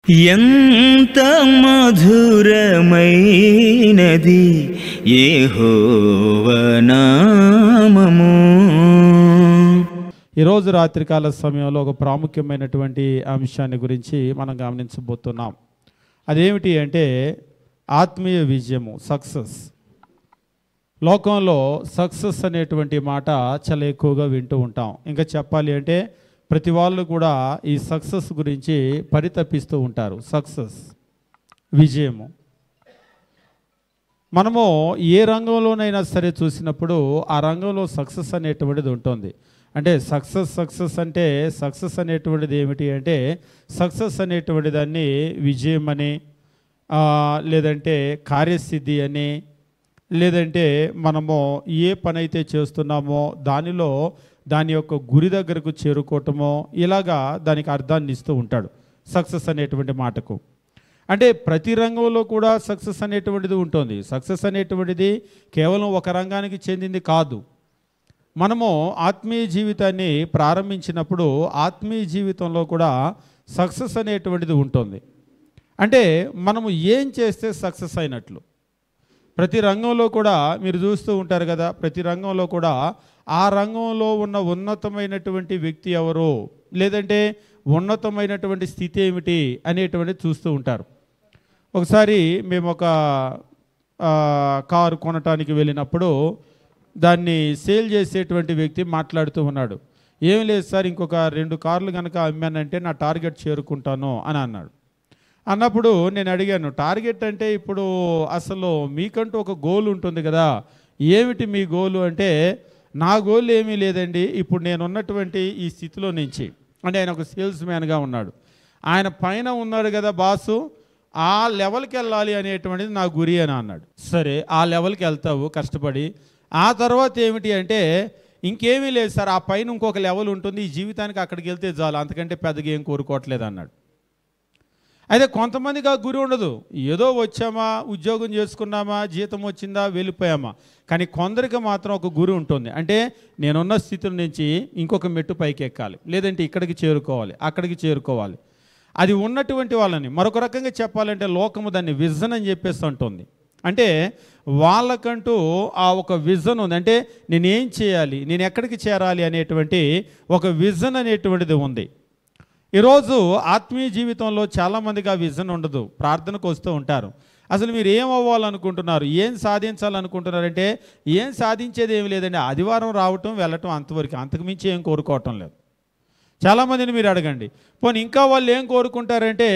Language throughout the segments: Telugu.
ఎంత మధురమైనది యెహోవా నామము. ఈరోజు రాత్రికాల సమయంలో ఒక ప్రాముఖ్యమైనటువంటి అంశాన్ని గురించి మనం గమనించబోతున్నాం. అదేమిటి అంటే ఆత్మీయ విజయము, సక్సెస్. లోకంలో సక్సెస్ అనేటువంటి మాట చాలా ఎక్కువగా వింటూ ఉంటాం. ఇంకా చెప్పాలి అంటే ప్రతి వాళ్ళు కూడా ఈ సక్సెస్ గురించి పరితపిస్తూ ఉంటారు. సక్సెస్, విజయము. మనము ఏ రంగంలోనైనా సరే చూసినప్పుడు ఆ రంగంలో సక్సెస్ అనేటువంటిది ఉంటుంది. అంటే సక్సెస్ అంటే సక్సెస్ అనేటువంటిది ఏమిటి అంటే సక్సెస్ అనేటువంటి దాన్ని విజయం అని, లేదంటే కార్యసిద్ధి అని, లేదంటే మనము ఏ పని అయితే చేస్తున్నామో దానిలో దాని యొక్క గురి దగ్గరకు చేరుకోవటమో ఇలాగా దానికి అర్థాన్ని ఇస్తూ ఉంటాడు సక్సెస్ అనేటువంటి మాటకు. అంటే ప్రతి రంగంలో కూడా సక్సెస్ అనేటువంటిది ఉంటుంది. సక్సెస్ అనేటువంటిది కేవలం ఒక రంగానికి చెందింది కాదు. మనము ఆత్మీయ జీవితాన్ని ప్రారంభించినప్పుడు ఆత్మీయ జీవితంలో కూడా సక్సెస్ అనేటువంటిది ఉంటుంది. అంటే మనము ఏం చేస్తే సక్సెస్ అయినట్లు. ప్రతి రంగంలో కూడా మీరు చూస్తూ ఉంటారు కదా, ప్రతి రంగంలో కూడా ఆ రంగంలో ఉన్న ఉన్నతమైనటువంటి వ్యక్తి ఎవరు, లేదంటే ఉన్నతమైనటువంటి స్థితి ఏమిటి అనేటువంటిది చూస్తూ ఉంటారు. ఒకసారి మేము ఒక కారు కొనటానికి వెళ్ళినప్పుడు దాన్ని సేల్ చేసేటువంటి వ్యక్తి మాట్లాడుతూ ఉన్నాడు. ఏం లేదు సార్, ఇంకొక 2 కార్లు కనుక అమ్మానంటే నా టార్గెట్ చేరుకుంటాను అని అన్నాడు. అన్నప్పుడు నేను అడిగాను, టార్గెట్ అంటే ఇప్పుడు అసలు మీకంటూ ఒక గోల్ ఉంటుంది కదా, ఏమిటి మీ గోలు అంటే, నా గోల్ ఏమీ లేదండి, ఇప్పుడు నేను ఉన్నటువంటి ఈ స్థితిలో నుంచి, అంటే ఆయన ఒక సేల్స్ మ్యాన్గా ఉన్నాడు, ఆయన పైన ఉన్నాడు కదా బాసు, ఆ లెవెల్కి వెళ్ళాలి అనేటువంటిది నా గురి అని అన్నాడు. సరే, ఆ లెవెల్కి వెళ్తావు కష్టపడి, ఆ తర్వాత ఏమిటి అంటే ఇంకేమీ లేదు సార్, ఆ పైన ఇంకొక లెవెల్ ఉంటుంది, ఈ జీవితానికి అక్కడికి వెళ్తే చాలు, అంతకంటే పెద్దగా ఏం కోరుకోవట్లేదు అన్నాడు. అయితే కొంతమందికి ఆ గురి ఉండదు. ఏదో వచ్చామా, ఉద్యోగం చేసుకున్నామా, జీతం వచ్చిందా, వెళ్ళిపోయామా. కానీ కొందరికి మాత్రం ఒక గురి ఉంటుంది. అంటే నేనున్న స్థితి నుంచి ఇంకొక మెట్టు పైకి ఎక్కాలి, లేదంటే ఇక్కడికి చేరుకోవాలి, అక్కడికి చేరుకోవాలి. అది ఉన్నటువంటి వాళ్ళని మరొక రకంగా చెప్పాలంటే లోకము దాన్ని విజన్ అని చెప్పేసి అంటుంది. అంటే వాళ్ళకంటూ ఆ ఒక విజన్ ఉంది. అంటే నేనేం చేయాలి, నేను ఎక్కడికి చేరాలి అనేటువంటి ఒక విజన్ అనేటువంటిది ఉంది. ఈరోజు ఆత్మీయ జీవితంలో చాలామందికి ఆ విజన్ ఉండదు. ప్రార్థనకు వస్తూ ఉంటారు, అసలు మీరు ఏం అవ్వాలనుకుంటున్నారు, ఏం సాధించాలనుకుంటున్నారంటే ఏం సాధించేది ఏమి లేదండి, ఆదివారం రావటం వెళ్ళటం అంతవరకు, అంతకుమించి ఏం కోరుకోవటం లేదు. చాలామందిని మీరు అడగండి, పోనీ ఇంకా వాళ్ళు ఏం కోరుకుంటారంటే,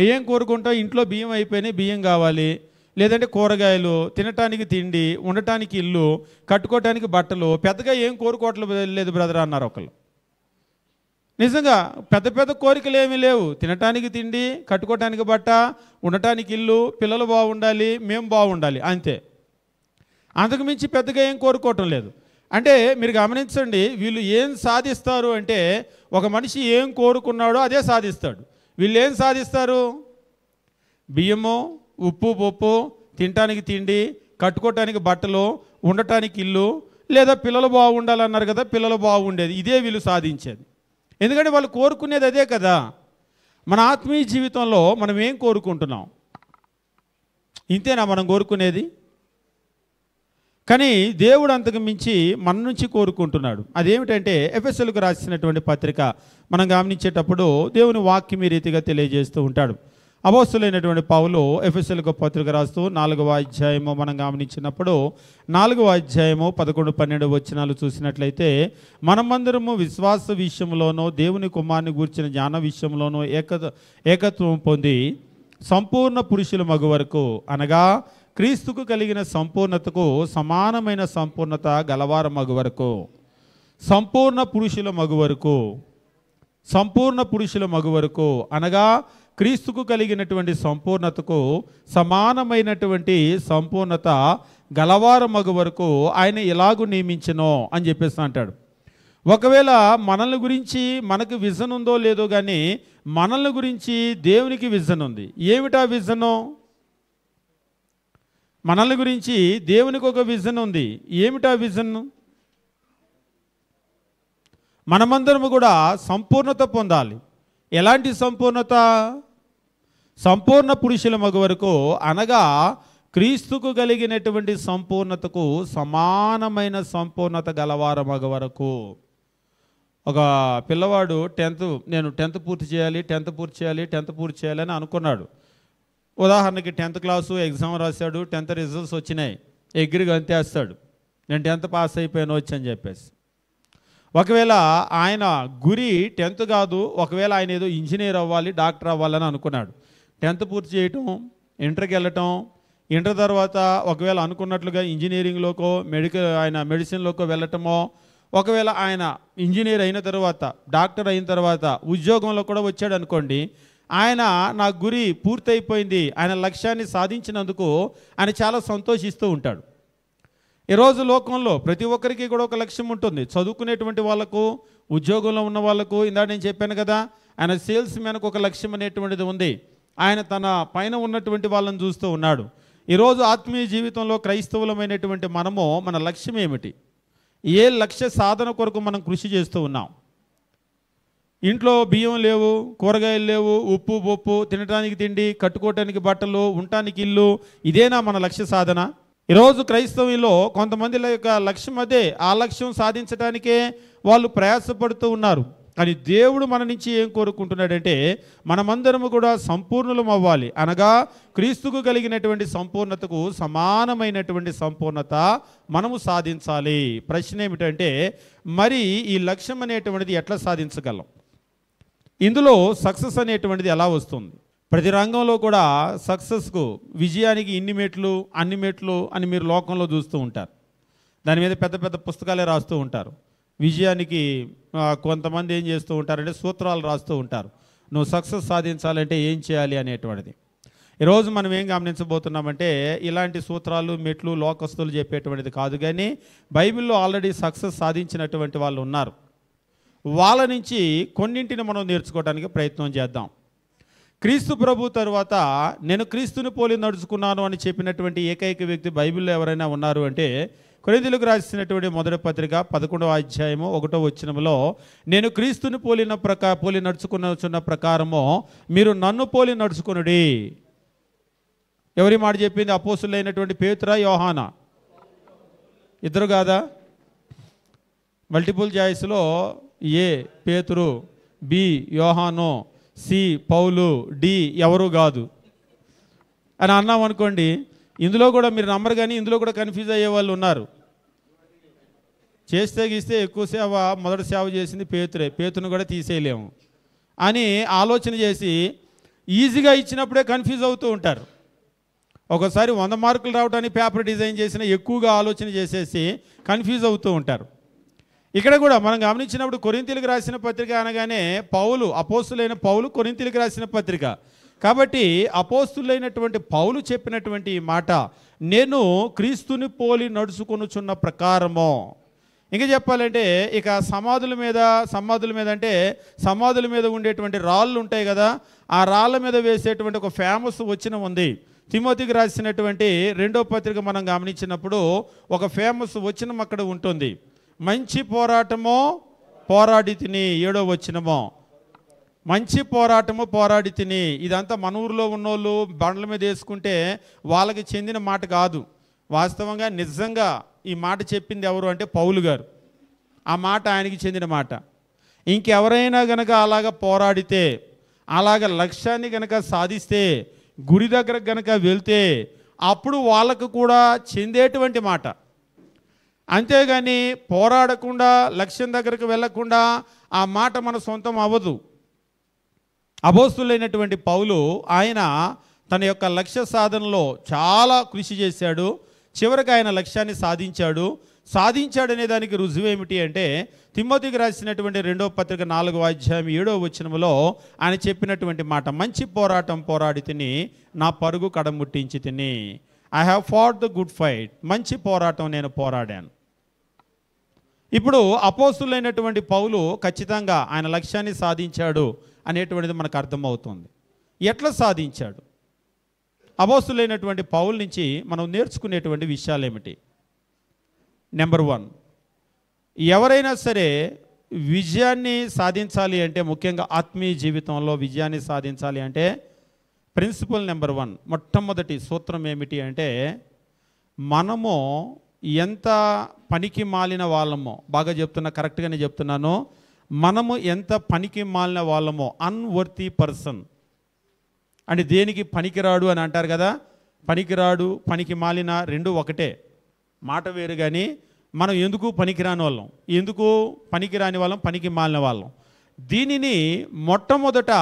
ఏం కోరుకుంటాం, ఇంట్లో బియ్యం అయిపోయినాయి, బియ్యం కావాలి, లేదంటే కూరగాయలు, తినటానికి తిండి, ఉండటానికి ఇల్లు, కట్టుకోవటానికి బట్టలు, పెద్దగా ఏం కోరుకోవట్లేదు బ్రదర్ అన్నారు ఒకళ్ళు. నిజంగా పెద్ద పెద్ద కోరికలు ఏమీ లేవు. తినటానికి తిండి, కట్టుకోవటానికి బట్ట, ఉండటానికి ఇల్లు, పిల్లలు బాగుండాలి, మేము బాగుండాలి, అంతే. అంతకుమించి పెద్దగా ఏం కోరుకోవటం లేదు. అంటే మీరు గమనించండి, వీళ్ళు ఏం సాధిస్తారు అంటే ఒక మనిషి ఏం కోరుకున్నాడో అదే సాధిస్తాడు. వీళ్ళు ఏం సాధిస్తారు, బియ్యము, ఉప్పు పప్పు, తినటానికి తిండి, కట్టుకోవటానికి బట్టలు, ఉండటానికి ఇల్లు, లేదా పిల్లలు బాగుండాలన్నారు కదా, పిల్లలు బాగుండేది, ఇదే వీళ్ళు సాధించేది. ఎందుకంటే వాళ్ళు కోరుకునేది అదే కదా. మన ఆత్మీయ జీవితంలో మనం ఏం కోరుకుంటున్నాం, ఇంతేనా మనం కోరుకునేది? కానీ దేవుడు అంతకు మించి మన నుంచి కోరుకుంటున్నాడు. అదేమిటంటే ఎఫెసీయులకు రాసినటువంటి పత్రిక మనం గమనించేటప్పుడు దేవుని వాక్యం ఈ రీతిగా తెలియజేస్తూ ఉంటాడు. అపోస్తలుడైనటువంటి పౌలు ఎఫెసీయులకు పత్రిక రాస్తూ 4వ అధ్యాయము మనం గమనించినప్పుడు 4వ అధ్యాయము 11-12 వచనాలు చూసినట్లయితే, మనమందరము విశ్వాస విషయంలోనూ దేవుని కుమారుని గూర్చిన జ్ఞాన విషయంలోనూ ఏకత్వం పొంది సంపూర్ణ పురుషుల మగు వరకు, అనగా క్రీస్తుకు కలిగిన సంపూర్ణతకు సమానమైన సంపూర్ణత గలవార మగు వరకు, సంపూర్ణ పురుషుల మగు వరకు, సంపూర్ణ పురుషుల మగు వరకు, అనగా క్రీస్తుకు కలిగినటువంటి సంపూర్ణతకు సమానమైనటువంటి సంపూర్ణత గలవార మగు వరకు ఆయన ఎలాగూ నియమించనో అని చెప్పేసి అంటాడు. ఒకవేళ మనల్ని గురించి మనకు విజన్ ఉందో లేదో కానీ మనల్ని గురించి దేవునికి విజన్ ఉంది. ఏమిటా విజను? మనల్ని గురించి దేవునికి ఒక విజన్ ఉంది. ఏమిటా విజన్? మనమందరము కూడా సంపూర్ణత పొందాలి. ఎలాంటి సంపూర్ణత? సంపూర్ణ పురుషుల మగ వరకు అనగా క్రీస్తుకు కలిగినటువంటి సంపూర్ణతకు సమానమైన సంపూర్ణత గలవార మగ వరకు. ఒక పిల్లవాడు నేను టెన్త్ పూర్తి చేయాలి అని అనుకున్నాడు. ఉదాహరణకి 10th క్లాసు ఎగ్జామ్ రాశాడు, 10th రిజల్ట్స్ వచ్చినాయి, ఎగ్రికి అంతేస్తాడు, నేను 10th పాస్ అయిపోయాను అని చెప్పేసి. ఒకవేళ ఆయన గురి 10th కాదు, ఒకవేళ ఆయన ఏదో ఇంజనీర్ అవ్వాలి, డాక్టర్ అవ్వాలని అనుకున్నాడు. 10th పూర్తి చేయటం, ఇంటర్కి వెళ్ళటం, ఇంటర్ తర్వాత ఒకవేళ అనుకున్నట్లుగా ఇంజనీరింగ్లోకో ఆయన మెడిసిన్లోకో వెళ్ళటమో, ఒకవేళ ఆయన ఇంజనీర్ అయిన తర్వాత డాక్టర్ అయిన తర్వాత ఉద్యోగంలో కూడా వచ్చాడు అనుకోండి, ఆయన నా గురి పూర్తయిపోయింది, ఆయన లక్ష్యాన్ని సాధించినందుకు ఆయన చాలా సంతోషిస్తూ ఉంటాడు. ఈరోజు లోకంలో ప్రతి ఒక్కరికి కూడా ఒక లక్ష్యం ఉంటుంది. చదువుకునేటువంటి వాళ్ళకు, ఉద్యోగంలో ఉన్న వాళ్ళకు, ఇందాక నేను చెప్పాను కదా, ఆయన సేల్స్ మ్యాన్కు ఒక లక్ష్యం అనేటువంటిది ఉంది. ఆయన తన పైన ఉన్నటువంటి వాళ్ళని చూస్తూ ఉన్నాడు. ఈరోజు ఆత్మీయ జీవితంలో క్రైస్తవులమైనటువంటి మనము మన లక్ష్యం ఏమిటి? ఏ లక్ష్య సాధన కొరకు మనం కృషి చేస్తూ ఉన్నాం? ఇంట్లో బియ్యం లేవు, కూరగాయలు లేవు, ఉప్పు బొప్పు, తినడానికి తిండి, కట్టుకోవటానికి బట్టలు, ఉండటానికి ఇల్లు, ఇదేనా మన లక్ష్య సాధన? ఈరోజు క్రైస్తవుల్లో కొంతమంది యొక్క లక్ష్యం అదే. ఆ లక్ష్యం సాధించడానికే వాళ్ళు ప్రయాసపడుతూ ఉన్నారు. కానీ దేవుడు మన నుంచి ఏం కోరుకుంటున్నాడంటే మనమందరము కూడా సంపూర్ణులం అవ్వాలి, అనగా క్రీస్తుకు కలిగినటువంటి సంపూర్ణతకు సమానమైనటువంటి సంపూర్ణత మనము సాధించాలి. ప్రశ్న ఏమిటంటే మరి ఈ లక్ష్యం అనేటువంటిది ఎట్లా సాధించగలం? ఇందులో సక్సెస్ అనేటువంటిది ఎలా వస్తుంది? ప్రతి రంగంలో కూడా సక్సెస్కు, విజయానికి ఇన్ని మెట్లు అన్ని మెట్లు అని మీరు లోకంలో చూస్తూ ఉంటారు. దాని మీద పెద్ద పెద్ద పుస్తకాలే రాస్తూ ఉంటారు. విజయానికి కొంతమంది ఏం చేస్తూ ఉంటారంటే సూత్రాలు రాస్తూ ఉంటారు. నువ్వు సక్సెస్ సాధించాలంటే ఏం చేయాలి అనేటువంటిది. ఈరోజు మనం ఏం గమనించబోతున్నామంటే ఇలాంటి సూత్రాలు, మెట్లు లోకస్తులు చెప్పేటువంటిది కాదు, కానీ బైబిల్లో ఆల్రెడీ సక్సెస్ సాధించినటువంటి వాళ్ళు ఉన్నారు. వాళ్ళ నుంచి కొన్నింటిని మనం నేర్చుకోవడానికి ప్రయత్నం చేద్దాం. క్రీస్తు ప్రభు తరువాత నేను క్రీస్తుని పోలి నడుచుకున్నాను అని చెప్పినటువంటి ఏకైక వ్యక్తి బైబిల్లో ఎవరైనా ఉన్నారు అంటే కొరింథీయులకు రాసినటువంటి మొదటి పత్రిక 11వ అధ్యాయము 1వ వచనములో నేను క్రీస్తుని పోలి నడుచుకున్న ప్రకారము మీరు నన్ను పోలి నడుచుకునుడి. ఎవరి మాట చెప్పింది? అపోస్తులైనటువంటి పేతురా, యోహానా? ఇద్దరు కాదా? మల్టిపుల్ చాయిస్లో ఏ పేతురు, బి యోహాను, సి పౌలు, డి ఎవరు కాదు అని అన్నాం అనుకోండి, ఇందులో కూడా మీరు నమ్మరు, కానీ ఇందులో కూడా కన్ఫ్యూజ్ అయ్యే వాళ్ళు ఉన్నారు. చేస్తే గీస్తే ఎక్కువ సేవ, మొదటి సేవ చేసింది పేతురే, పేతును కూడా తీసేయలేము అని ఆలోచన చేసి ఈజీగా ఇచ్చినప్పుడే కన్ఫ్యూజ్ అవుతూ ఉంటారు. ఒకసారి 100 మార్కులు రావడానికి పేపర్ డిజైన్ చేసిన ఎక్కువగా ఆలోచన చేసేసి కన్ఫ్యూజ్ అవుతూ ఉంటారు. ఇక్కడ కూడా మనం గమనించినప్పుడు కొరింథీయులకు రాసిన పత్రిక అనగానే పౌలు, అపోస్తులైన పౌలు కొరింథీయులకు రాసిన పత్రిక కాబట్టి అపోస్తులైనటువంటి పౌలు చెప్పినటువంటి ఈ మాట, నేను క్రీస్తుని పోలి నడుచుకొనుచున్న ప్రకారము. ఇంకా చెప్పాలంటే ఇక సమాధుల మీద అంటే సమాధుల మీద ఉండేటువంటి రాళ్ళు ఉంటాయి కదా, ఆ రాళ్ళ మీద వేసేటువంటి ఒక ఫేమస్ వచనం ఉంది. తిమోతికి రాసినటువంటి 2వ పత్రిక మనం గమనించినప్పుడు ఒక ఫేమస్ వచనం అక్కడ ఉంటుంది. మంచి పోరాటమో పోరాడి తిని, 7వ వచనమో, మంచి పోరాటము పోరాడి తిని. ఇదంతా మన ఊరిలో ఉన్నోళ్ళు బండ్ల మీద వేసుకుంటే వాళ్ళకి చెందిన మాట కాదు. వాస్తవంగా నిజంగా ఈ మాట చెప్పింది ఎవరు అంటే పౌలు గారు. ఆ మాట ఆయనకి చెందిన మాట. ఇంకెవరైనా గనక అలాగ పోరాడితే, అలాగ లక్ష్యాన్ని గనక సాధిస్తే, గురి దగ్గర గనక వెళ్తే అప్పుడు వాళ్ళకు కూడా చెందేటువంటి మాట. అంతేగాని పోరాడకుండా లక్ష్యం దగ్గరకు వెళ్ళకుండా ఆ మాట మన సొంతం అవ్వదు. అపోస్తులైనటువంటి పౌలు ఆయన తన యొక్క లక్ష్య సాధనలో చాలా కృషి చేశాడు. చివరికి ఆయన లక్ష్యాన్ని సాధించాడనే దానికి రుజువు ఏమిటి అంటే తిమోతికి రాసినటువంటి 2వ పత్రిక 4వ అధ్యాయం 7వ వచనములో ఆయన చెప్పినటువంటి మాట, మంచి పోరాటం పోరాడి తిని, నా పరుగు కడముట్టించి తిని. I have fought the good fight. మంచి పోరాటం నేను పోరాడాను. ఇప్పుడు అపోస్తులైనటువంటి పౌలు ఖచ్చితంగా ఆయన లక్ష్యాన్ని సాధించాడు అనేటువంటిది మనకు అర్థమవుతుంది. ఎట్లా సాధించాడు? అపోస్తులైనటువంటి పౌలు నుంచి మనం నేర్చుకునేటువంటి విషయాలు ఏమిటి? నెంబర్ 1, ఎవరైనా సరే విజయాన్ని సాధించాలి అంటే, ముఖ్యంగా ఆత్మీయ జీవితంలో విజయాన్ని సాధించాలి అంటే ప్రిన్సిపల్ నెంబర్ 1, మొట్టమొదటి సూత్రం ఏమిటి అంటే, మనము ఎంత పనికి మాలిన వాళ్ళమో, బాగా చెప్తున్నా, కరెక్ట్గానే చెప్తున్నాను, మనము ఎంత పనికి మాలిన వాళ్ళమో, అన్వర్తీ పర్సన్ అంటే దేనికి పనికిరాడు అని అంటారు కదా, పనికిరాడు పనికి మాలిన రెండు ఒకటే, మాట వేరు. కానీ మనం ఎందుకు పనికిరాని వాళ్ళం, ఎందుకు పనికిరాని వాళ్ళం, పనికి మాలిన వాళ్ళం, దీనిని మొట్టమొదట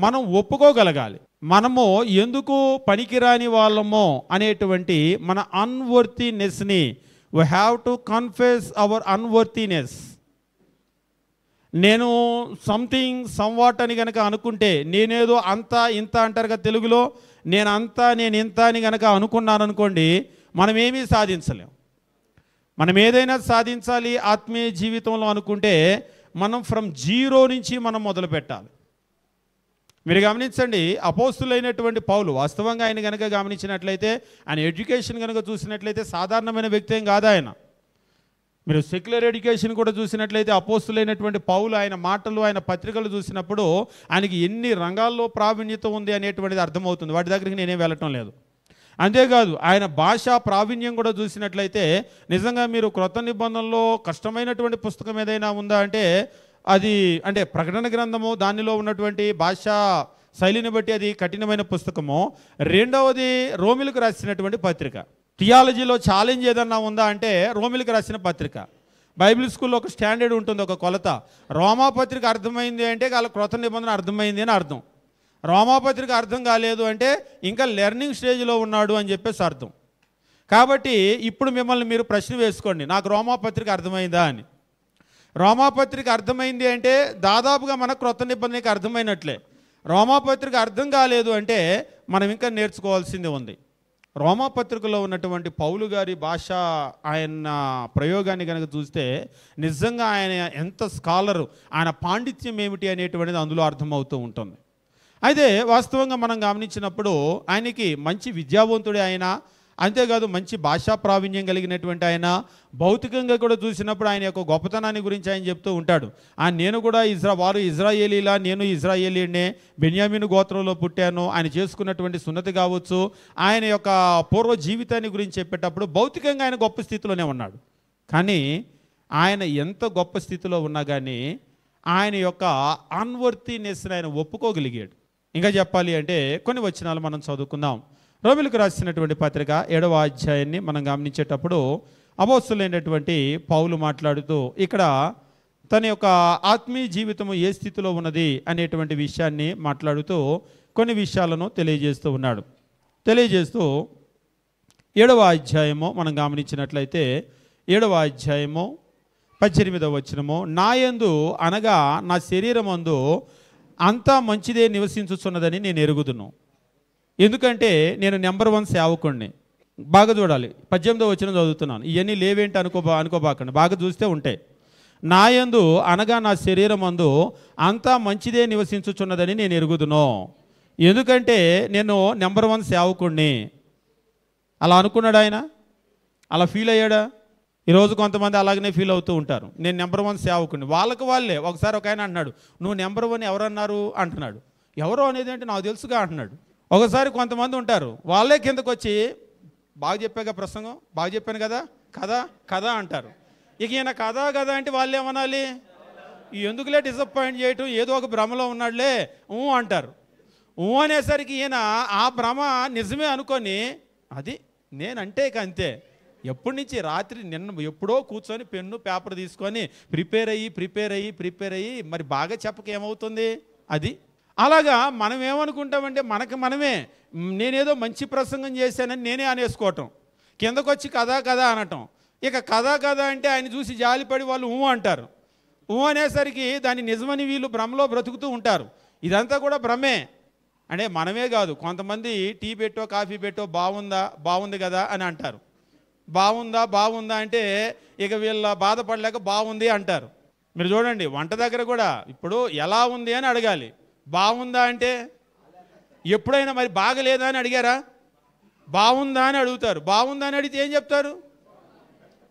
మనం ఒప్పుకోగలగాలి. మనము ఎందుకు పనికిరాని వాళ్ళమో అనేటువంటి మన అన్వర్తీనెస్ని we have to confess our unworthiness. నేను సంథింగ్ సమ్వాట్ అని కనుక అనుకుంటే, నేనేదో అంతా ఇంత అంటారు కదా తెలుగులో, నేను ఇంత అని కనుక అనుకున్నాను అనుకోండి, మనం ఏమీ సాధించలేం. మనం ఏదైనా సాధించాలి ఆత్మీయ జీవితంలో అనుకుంటే మనం ఫ్రమ్ జీరో నుంచి మనం మొదలు పెట్టాలి. మీరు గమనించండి, అపోస్తులైనటువంటి పౌలు, వాస్తవంగా ఆయన కనుక గమనించినట్లయితే, ఆయన ఎడ్యుకేషన్ కనుక చూసినట్లయితే సాధారణమైన వ్యక్తి ఏం కాదు ఆయన. మీరు సెక్యులర్ ఎడ్యుకేషన్ కూడా చూసినట్లయితే అపోస్తులైనటువంటి పౌలు ఆయన మాటలు, ఆయన పత్రికలు చూసినప్పుడు ఆయనకి ఎన్ని రంగాల్లో ప్రావీణ్యత ఉంది అనేటువంటిది అర్థమవుతుంది. వాటి దగ్గరికి నేనేం వెళ్ళటం లేదు. అంతేకాదు ఆయన భాషా ప్రావీణ్యం కూడా చూసినట్లయితే, నిజంగా మీరు క్రొత్త నిబంధనలో కష్టమైనటువంటి పుస్తకం ఏదైనా ఉందా అంటే అది అంటే ప్రకటన గ్రంథము, దానిలో ఉన్నటువంటి భాషా శైలిని బట్టి అది కఠినమైన పుస్తకము. రెండవది రోమిలకు రాసినటువంటి పత్రిక. థియాలజీలో ఛాలెంజ్ ఏదన్నా ఉందా అంటే రోమిలకు రాసిన పత్రిక. బైబిల్ స్కూల్లో ఒక స్టాండర్డ్ ఉంటుంది, ఒక కొలత. రోమాపత్రిక అర్థమైంది అంటే వాళ్ళ క్రొత్త నిబంధన అర్థమైంది అని అర్థం. రోమాపత్రిక అర్థం కాలేదు అంటే ఇంకా లెర్నింగ్ స్టేజ్లో ఉన్నాడు అని చెప్పేసి అర్థం. కాబట్టి ఇప్పుడు మిమ్మల్ని మీరు ప్రశ్న వేసుకోండి, నాకు రోమాపత్రిక అర్థమైందా అని. రోమాపత్రిక అర్థమైంది అంటే దాదాపుగా మన క్రొత్త నిబంధనకి అర్థమైనట్లే. రోమాపత్రిక అర్థం కాలేదు అంటే మనం ఇంకా నేర్చుకోవాల్సింది ఉంది. రోమాపత్రికలో ఉన్నటువంటి పౌలు గారి భాష, ఆయన ప్రయోగాన్ని కనుక చూస్తే నిజంగా ఆయన ఎంత స్కాలరు, ఆయన పాండిత్యం ఏమిటి అనేటువంటిది అందులో అర్థమవుతూ ఉంటుంది. అయితే వాస్తవంగా మనం గమనించినప్పుడు ఆయనకి మంచి విద్యావంతుడే ఆయన, అంతేకాదు మంచి భాషా ప్రావీణ్యం కలిగినటువంటి ఆయన. భౌతికంగా కూడా చూసినప్పుడు ఆయన యొక్క గొప్పతనాన్ని గురించి ఆయన చెప్తూ ఉంటాడు. నేను కూడా వారు ఇజ్రాయేలీలా, నేను ఇజ్రాయేలీనే, బెన్యామీను గోత్రంలో పుట్టాను. ఆయన చేసుకున్నటువంటి సున్నతి కావచ్చు, ఆయన యొక్క పూర్వ జీవితాన్ని గురించి చెప్పేటప్పుడు భౌతికంగా ఆయన గొప్ప స్థితిలోనే ఉన్నాడు. కానీ ఆయన ఎంత గొప్ప స్థితిలో ఉన్నా కానీ ఆయన యొక్క అన్వర్తీనెస్ని ఆయన ఒప్పుకోగలిగాడు. ఇంకా చెప్పాలి అంటే కొన్ని వచనాలు మనం చదువుకుందాం. రోమిలకు రాసినటువంటి పత్రిక 7వ అధ్యాయాన్ని మనం గమనించేటప్పుడు అపోస్తలుడైనటువంటి పౌలు మాట్లాడుతూ ఇక్కడ తన యొక్క ఆత్మీయ జీవితము ఏ స్థితిలో ఉన్నది అనేటువంటి విషయాన్ని మాట్లాడుతూ కొన్ని విషయాలను తెలియజేస్తూ ఉన్నాడు. తెలియజేస్తూ 7వ అధ్యాయము మనం గమనించినట్లయితే 7వ అధ్యాయము 18వ వచనము, నాయందు అనగా నా శరీరమందు అంతా మంచిదే నివసించుచున్నదని నేను ఎరుగుదును, ఎందుకంటే నేను నెంబర్ 1 సేవకుణ్ణి. బాగా చూడాలి, 18వ వచనం చదువుతున్నాను. ఇవన్నీ లేవేంటి అనుకోబాకండి, బాగా చూస్తే ఉంటాయి. నాయందు అనగా నా శరీరమందు అంతా మంచిదే నివసించుచున్నదని నేను ఎరుగుదును, ఎందుకంటే నేను నెంబర్ 1 సేవకుణ్ణి. అలా అనుకున్నాడు ఆయన, అలా ఫీల్ అయ్యాడా? ఈరోజు కొంతమంది అలాగనే ఫీల్ అవుతూ ఉంటారు, నేను నెంబర్ 1 సేవకుని. వాళ్ళకి వాళ్ళే. ఒకసారి ఒక ఆయన అంటున్నాడు, నువ్వు నెంబర్ 1 ఎవరన్నారు అంటున్నాడు. ఎవరో అనేది అంటే నాకు తెలుసుగా అంటున్నాడు. ఒకసారి కొంతమంది ఉంటారు, వాళ్ళే కిందకు వచ్చి బాగా చెప్పాక ప్రసంగం, బాగా చెప్పాను కదా, కదా అంటారు. ఇక ఈయన కదా అంటే వాళ్ళు ఏమనాలి, ఎందుకులే డిసప్పాయింట్ చేయటం, ఏదో ఒక భ్రమలో ఉన్నాడులే అంటారు. అనేసరికి ఈయన ఆ భ్రమ నిజమే అనుకొని, అది నేనంటే ఇక అంతే. ఎప్పటి నుంచి రాత్రి ఎప్పుడో కూర్చొని పెన్ను పేపర్ తీసుకొని ప్రిపేర్ అయ్యి మరి బాగా చెప్పక ఏమవుతుంది అది. అలాగా మనం ఏమనుకుంటామంటే మనమే నేనేదో మంచి ప్రసంగం చేశానని నేనే అనేసుకోవటం, కిందకొచ్చి కదా అనటం. ఇక కదా అంటే ఆయన చూసి జాలిపడి వాళ్ళు అంటారు. అనేసరికి దాన్ని నిజమని వీళ్ళు భ్రమలో బ్రతుకుతూ ఉంటారు. ఇదంతా కూడా భ్రమే. అంటే మనమే కాదు, కొంతమంది టీ పెట్టో కాఫీ పెట్టో బాగుంది కదా అని అంటారు. బాగుందా అంటే ఇక వీళ్ళ బాధపడలేక బాగుంది అంటారు. మీరు చూడండి, వంట దగ్గర కూడా ఇప్పుడు ఎలా ఉంది అని అడగాలి, బాగుందా అంటే. ఎప్పుడైనా మరి బాగలేదా అని అడిగారా? బాగుందా అని అడుగుతారు. బాగుందా అని అడిగితే ఏం చెప్తారు?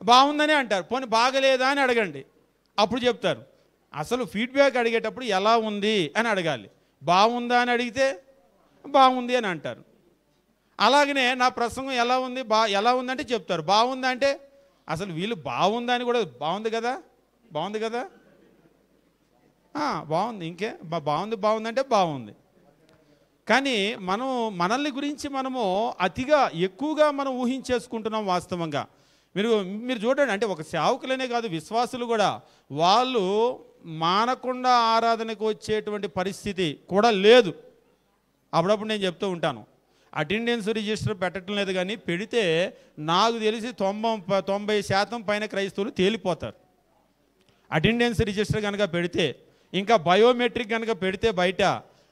బాగుందనే అంటారు. పోనీ బాగలేదా అని అడగండి, అప్పుడు చెప్తారు. అసలు ఫీడ్బ్యాక్ అడిగేటప్పుడు ఎలా ఉంది అని అడగాలి. బాగుందా అని అడిగితే బాగుంది అని అంటారు. అలాగనే నా ప్రసంగం ఎలా ఉంది, ఎలా ఉందంటే చెప్తారు. బాగుందంటే అసలు వీళ్ళు బాగుందని కూడా బాగుంది కదా, బాగుంది కదా, బాగుంది, ఇంకే బాగుందంటే బాగుంది. కానీ మనల్ని గురించి మనము అతిగా ఎక్కువగా మనం ఊహించేసుకుంటున్నాం వాస్తవంగా. మీరు చూడండి, అంటే ఒక సేవకులనే కాదు, విశ్వాసులు కూడా వాళ్ళు మానకుండా ఆరాధనకు వచ్చేటువంటి పరిస్థితి కూడా లేదు. అప్పుడప్పుడు నేను చెప్తూ ఉంటాను, అటెండెన్స్ రిజిస్టర్ పెట్టడం లేదు, కానీ పెడితే నాకు తెలిసి 90% పైన క్రైస్తవులు తేలిపోతారు. అటెండెన్స్ రిజిస్టర్ కనుక పెడితే, ఇంకా బయోమెట్రిక్ కనుక పెడితే బయట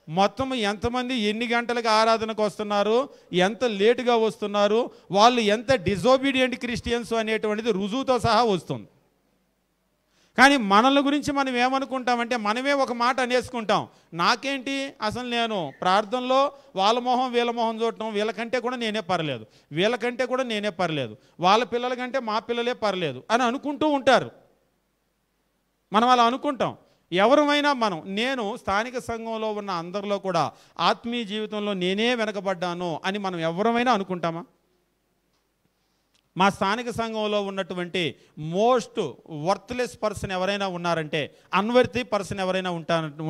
మొత్తం ఎంతమంది ఎన్ని గంటలకు ఆరాధనకు వస్తున్నారు, ఎంత లేటుగా వస్తున్నారు, వాళ్ళు ఎంత డిజోబీడియంట్ క్రిస్టియన్స్ అనేటువంటిది రుజువుతో సహా వస్తుంది. కానీ మనల్ని గురించి మనం ఏమనుకుంటామంటే, మనమే ఒక మాట అనేసుకుంటాం, నాకేంటి అసలు నేను ప్రార్థనలో వాళ్ళ మొహం వీళ్ళ మొహం చూడటం, వీళ్ళకంటే కూడా నేనే పర్లేదు, వీళ్ళకంటే కూడా నేనే పర్లేదు, వాళ్ళ పిల్లల కంటే మా పిల్లలే పర్లేదు అని అనుకుంటూ ఉంటారు. మనం అలా అనుకుంటాం. ఎవరమైనా నేను స్థానిక సంఘంలో ఉన్న అందరిలో కూడా ఆత్మీయ జీవితంలో నేనే వెనకబడ్డాను అని మనం ఎవరమైనా అనుకుంటామా? మా స్థానిక సంఘంలో ఉన్నటువంటి మోస్ట్ వర్త్లెస్ పర్సన్ ఎవరైనా ఉన్నారంటే, అన్వర్తి పర్సన్ ఎవరైనా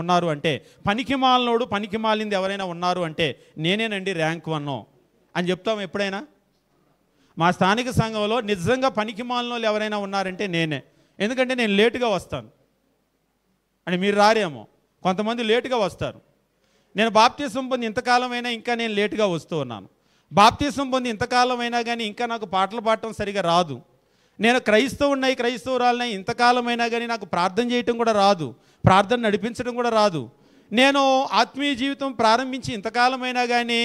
ఉన్నారు అంటే, పనికిమాలినోడు పనికిమాలింది ఎవరైనా ఉన్నారు అంటే నేనేనండి ర్యాంక్ 1 అని చెప్తాం ఎప్పుడైనా? మా స్థానిక సంఘంలో నిజంగా పనికిమాలినోళ్ళు ఎవరైనా ఉన్నారంటే నేనే. ఎందుకంటే నేను లేటుగా వస్తాను అని. మీరు రారేమో, కొంతమంది లేటుగా వస్తారు. నేను బాప్తిసం పొంది ఇంతకాలమైనా ఇంకా నేను లేటుగా వస్తూ ఉన్నాను. బాప్తిసం పొంది ఇంతకాలమైనా కానీ ఇంకా నాకు పాటలు పాడటం సరిగా రాదు. నేను క్రైస్తవురాలనై ఇంతకాలమైనా కానీ నాకు ప్రార్థన చేయటం కూడా రాదు, ప్రార్థన నడిపించడం కూడా రాదు. నేను ఆత్మీయ జీవితం ప్రారంభించి ఇంతకాలమైనా కానీ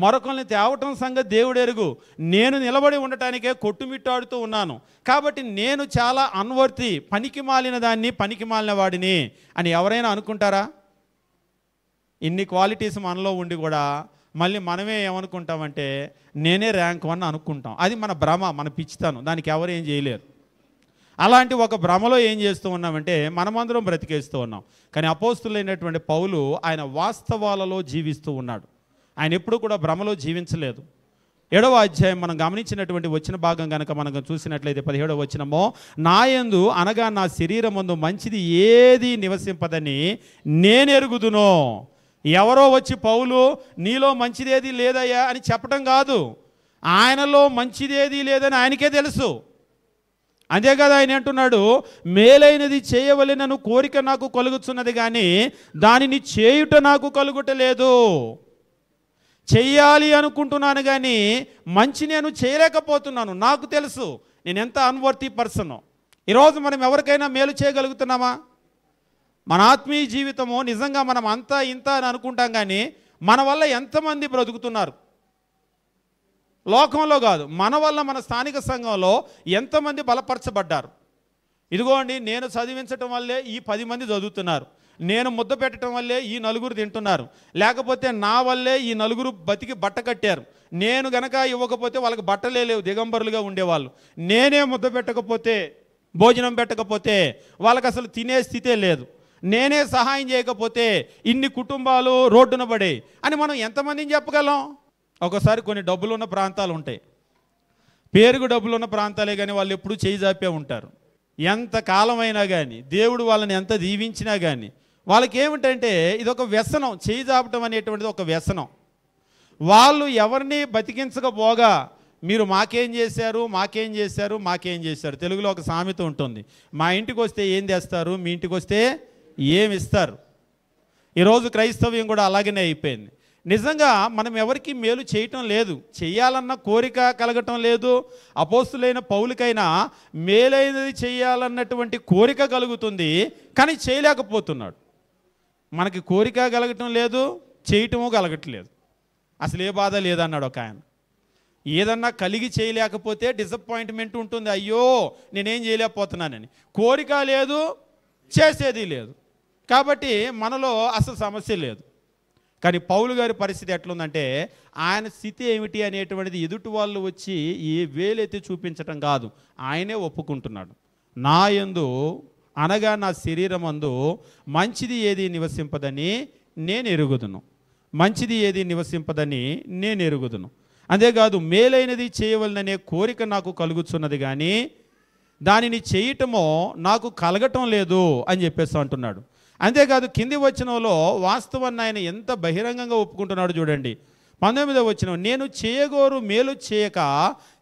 మరొకరిని తేవటం సంగతి దేవుడు ఎరుగు. నేను నిలబడి ఉండటానికే కొట్టుమిట్టాడుతూ ఉన్నాను. కాబట్టి నేను చాలా అన్వర్తి, పనికి మాలిన దాన్ని, పనికి మాలిన వాడిని అని ఎవరైనా అనుకుంటారా? ఇన్ని క్వాలిటీస్ మనలో ఉండి కూడా మళ్ళీ మనమే ఏమనుకుంటామంటే నేనే ర్యాంక్ 1 అనుకుంటాం. అది మన భ్రమ, మన పిచ్చితనం, దానికి ఎవరు ఏం చేయలేరు. అలాంటి ఒక భ్రమలో ఏం చేస్తూ ఉన్నామంటే మనమందరం బ్రతికేస్తూ ఉన్నాం. కానీ అపోస్తులైనటువంటి పౌలు ఆయన వాస్తవాలలో జీవిస్తూ ఉన్నాడు. ఆయన ఎప్పుడు కూడా భ్రమలో జీవించలేదు. 7వ అధ్యాయం మనం గమనించినటువంటి వచ్చిన భాగం కనుక మనం చూసినట్లయితే 17వ వచనమో, నాయందు అనగా నా శరీరమందు మంచిది ఏది నివసింపదని నేనెరుగుదునో. ఎవరో వచ్చి పౌలు నీలో మంచిదేది లేదయ్యా అని చెప్పడం కాదు, ఆయనలో మంచిదేది లేదని ఆయనకే తెలుసు. అంతే కదా ఆయన అంటున్నాడు, మేలైనది చేయవలెనను కోరిక నాకు కలుగుతున్నది కానీ దానిని చేయుట నాకు కలుగుటలేదు. చెయ్యాలి అనుకుంటున్నాను కానీ మంచి నేను చేయలేకపోతున్నాను. నాకు తెలుసు నేను ఎంత అన్వర్తి పర్సనో. ఈరోజు మనం ఎవరికైనా మేలు చేయగలుగుతున్నామా? మన ఆత్మీయ జీవితము నిజంగా మనం అంతా ఇంత అని అనుకుంటాం కానీ మన వల్ల ఎంతమంది బ్రతుకుతున్నారు? లోకంలో కాదు, మన వల్ల మన స్థానిక సంఘంలో ఎంతమంది బలపరచబడ్డారు? ఇదిగోండి, నేను చదివించటం వల్లే ఈ 10 మంది చదువుతున్నారు, నేను ముద్ద పెట్టడం వల్లే ఈ 4 తింటున్నారు, లేకపోతే నా వల్లే ఈ 4 బతికి బట్ట కట్టారు. నేను గనక ఇవ్వకపోతే వాళ్ళకి బట్టలే లేవు, దిగంబరులుగా ఉండేవాళ్ళు. నేనే ముద్ద పెట్టకపోతే, భోజనం పెట్టకపోతే వాళ్ళకి అసలు తినే స్థితే లేదు. నేనే సహాయం చేయకపోతే ఇన్ని కుటుంబాలు రోడ్డున పడే అని మనం ఎంతమందిని చెప్పగలం? ఒకసారి కొన్ని డబ్బులున్న ప్రాంతాలు ఉంటాయి, పేరుకు డబ్బులున్న ప్రాంతాలే కానీ వాళ్ళు ఎప్పుడూ చేయి జాపే ఉంటారు. ఎంత కాలమైనా కానీ దేవుడు వాళ్ళని ఎంత దీవించినా కానీ వాళ్ళకి ఏమిటంటే ఇదొక వ్యసనం, చేయి జాపటం అనేటువంటిది ఒక వ్యసనం. వాళ్ళు ఎవరిని బతికించకపోగా మీరు మాకేం చేశారు, మాకేం చేశారు, మాకేం చేశారు. తెలుగులో ఒక సామెత ఉంటుంది, మా ఇంటికి వస్తే ఏం తెస్తారు, మీ ఇంటికి వస్తే ఏమి ఇస్తారు. ఈరోజు క్రైస్తవ్యం కూడా అలాగనే అయిపోయింది. నిజంగా మనం ఎవరికి మేలు చేయటం లేదు, చెయ్యాలన్న కోరిక కలగటం లేదు. అపోస్తులైన పౌలుకైనా మేలైనది చేయాలన్నటువంటి కోరిక కలుగుతుంది, కానీ చేయలేకపోతున్నాడు. మనకి కోరిక కలగటం లేదు, చేయటము కలగట్లేదు. అసలు ఏ బాధ లేదన్నాడు ఒక ఆయన. ఏదన్నా కలిగి చేయలేకపోతే డిసప్పాయింట్మెంట్ ఉంటుంది, అయ్యో నేనేం చేయలేకపోతున్నానని. కోరిక లేదు, చేసేది లేదు, కాబట్టి మనలో అసలు సమస్య లేదు. కానీ పౌలు గారి పరిస్థితి ఎట్లుందంటే ఆయన స్థితి ఏమిటి అనేటువంటిది ఎదుటి వాళ్ళు వచ్చి ఏ వేలెత్తి చూపించటం కాదు, ఆయనే ఒప్పుకుంటున్నాడు. నా యందు అనగా నా శరీరమందు మంచిది ఏది నివసింపదని నేను ఎరుగుదును. మంచిది ఏది నివసింపదని నేను ఎరుగుదును. అంతేకాదు మేలైనది చేయవలననే కోరిక నాకు కలుగుతున్నది కానీ దానిని చేయటమో నాకు కలగటం లేదు అని చెప్పేసి అంటున్నాడు. అంతేకాదు కింది వచనంలో వాస్తవాన్ని ఆయన ఎంత బహిరంగంగా ఒప్పుకుంటున్నాడు చూడండి. 19వ వచనం, నేను చేయగోరు మేలు చేయక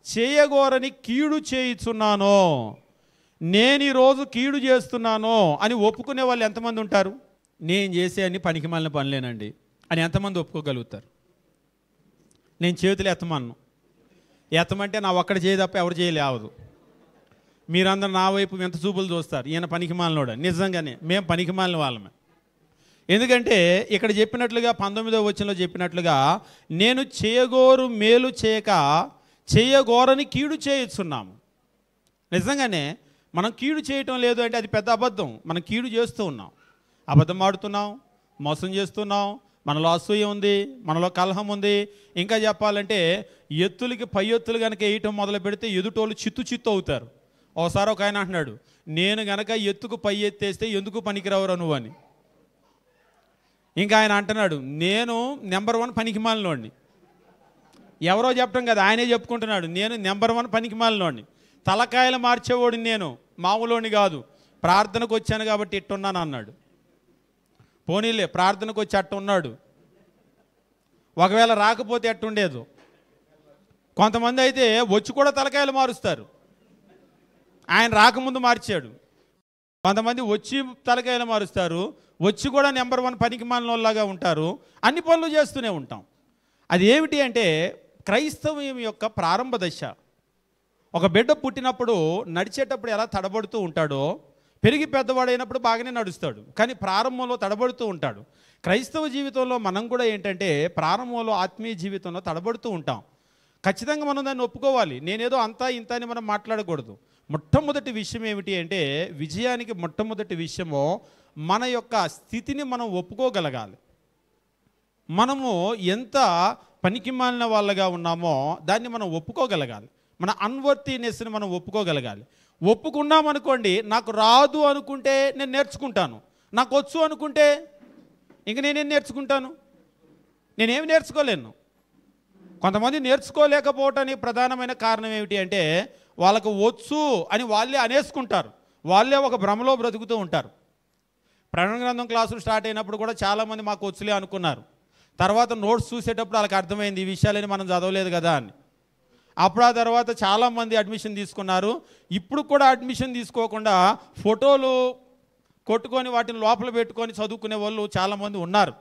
చేయగోరని కీడు చేయుచున్నాను. నేను ఈరోజు కీడు చేస్తున్నాను అని ఒప్పుకునే వాళ్ళు ఎంతమంది ఉంటారు? నేను చేసే అన్ని పనికి మాలిన పనులేనండి అని ఎంతమంది ఒప్పుకోగలుగుతారు? నేను చేతులు ఎత్తమంటే నా ఒక్కడ చేయి తప్ప ఎవరు చేయలేవదు. మీరందరూ నా వైపు ఎంత చూపులు చూస్తారు, ఈయన పనికి మాలినోడు. నిజంగానే మేము పనికి మాలిన వాళ్ళమే. ఎందుకంటే ఇక్కడ చెప్పినట్లుగా 19వ వచనంలో చెప్పినట్లుగా నేను చేయగోరు మేలు చేయక చేయగోరని కీడు చేయుచున్నాము. నిజంగానే మనం కీడు చేయటం లేదు అంటే అది పెద్ద అబద్ధం. మనం కీడు చేస్తూ ఉన్నాం, అబద్ధం ఆడుతున్నాం, మోసం చేస్తున్నాం, మనలో అసూయ ఉంది, మనలో కలహం ఉంది. ఇంకా చెప్పాలంటే ఎత్తులకి పై ఎత్తులు కనుక వేయటం మొదలు పెడితే ఎదుటోళ్ళు చిత్తు అవుతారు. ఒకసారి ఒక ఆయన అంటున్నాడు, నేను గనక ఎత్తుకు పై ఎత్తేస్తే ఎందుకు పనికిరావురా నువ్వు అని. ఇంకా ఆయన అంటున్నాడు, నేను నెంబర్ 1 పనికిమాలినోడిని. ఎవరో చెప్పడం కదా, ఆయనే చెప్పుకుంటున్నాడు, నేను నెంబర్ 1 పనికిమాలినోడిని, తలకాయలు మార్చేవాడిని, నేను మామూలోని కాదు, ప్రార్థనకు వచ్చాను కాబట్టి ఇట్టున్నాను అన్నాడు. పోనీలే, ప్రార్థనకు వచ్చి అట్టున్నాడు, ఒకవేళ రాకపోతే ఎట్టుండేదు. కొంతమంది అయితే వచ్చి కూడా తలకాయలు మారుస్తారు. ఆయన రాకముందు మార్చాడు. కొంతమంది వచ్చి తలకాయలు మారుస్తారు, వచ్చి కూడా నెంబర్ 1 పనికిమాలినోళ్ళలాగా ఉంటారు. అన్ని పనులు చేస్తూనే ఉంటాం. అది ఏమిటి అంటే క్రైస్తవం యొక్క ప్రారంభ దశ. ఒక బిడ్డ పుట్టినప్పుడు నడిచేటప్పుడు ఎలా తడబడుతూ ఉంటాడో, పెరిగి పెద్దవాడైనప్పుడు బాగానే నడుస్తాడు, కానీ ప్రారంభంలో తడబడుతూ ఉంటాడు. క్రైస్తవ జీవితంలో మనం కూడా ఏంటంటే ప్రారంభంలో ఆత్మీయ జీవితంలో తడబడుతూ ఉంటాం. ఖచ్చితంగా మనం దాన్ని ఒప్పుకోవాలి. నేనేదో అంతా ఇంత అని మనం మాట్లాడకూడదు. మొట్టమొదటి విషయం ఏమిటి అంటే, విజయానికి మొట్టమొదటి విషయము మన యొక్క స్థితిని మనం ఒప్పుకోగలగాలి. మనము ఎంత పనికిమాలిన వాళ్ళగా ఉన్నామో దాన్ని మనం ఒప్పుకోగలగాలి. మన అన్వర్తీనెస్ని మనం ఒప్పుకోగలగాలి. ఒప్పుకున్నామనుకోండి, నాకు రాదు అనుకుంటే నేను నేర్చుకుంటాను, నాకు వచ్చు అనుకుంటే ఇంక నేనేం నేర్చుకుంటాను? నేనేమి నేర్చుకోలేను. కొంతమంది నేర్చుకోలేకపోవటానికి ప్రధానమైన కారణం ఏమిటి అంటే, వాళ్ళకు వచ్చు అని వాళ్ళే అనేసుకుంటారు, వాళ్ళే ఒక భ్రమలో బ్రతుకుతూ ఉంటారు. ప్రకటన గ్రంథం క్లాసులు స్టార్ట్ అయినప్పుడు కూడా చాలామంది మాకు వచ్చులే అనుకున్నారు. తర్వాత నోట్స్ చూసేటప్పుడు వాళ్ళకి అర్థమైంది ఈ విషయాలని మనం చదవలేదు కదా అని. అప్పుడు ఆ తర్వాత చాలామంది అడ్మిషన్ తీసుకున్నారు. ఇప్పుడు కూడా అడ్మిషన్ తీసుకోకుండా ఫోటోలు కొట్టుకొని వాటిని లోపల పెట్టుకొని చదువుకునే వాళ్ళు చాలామంది ఉన్నారు.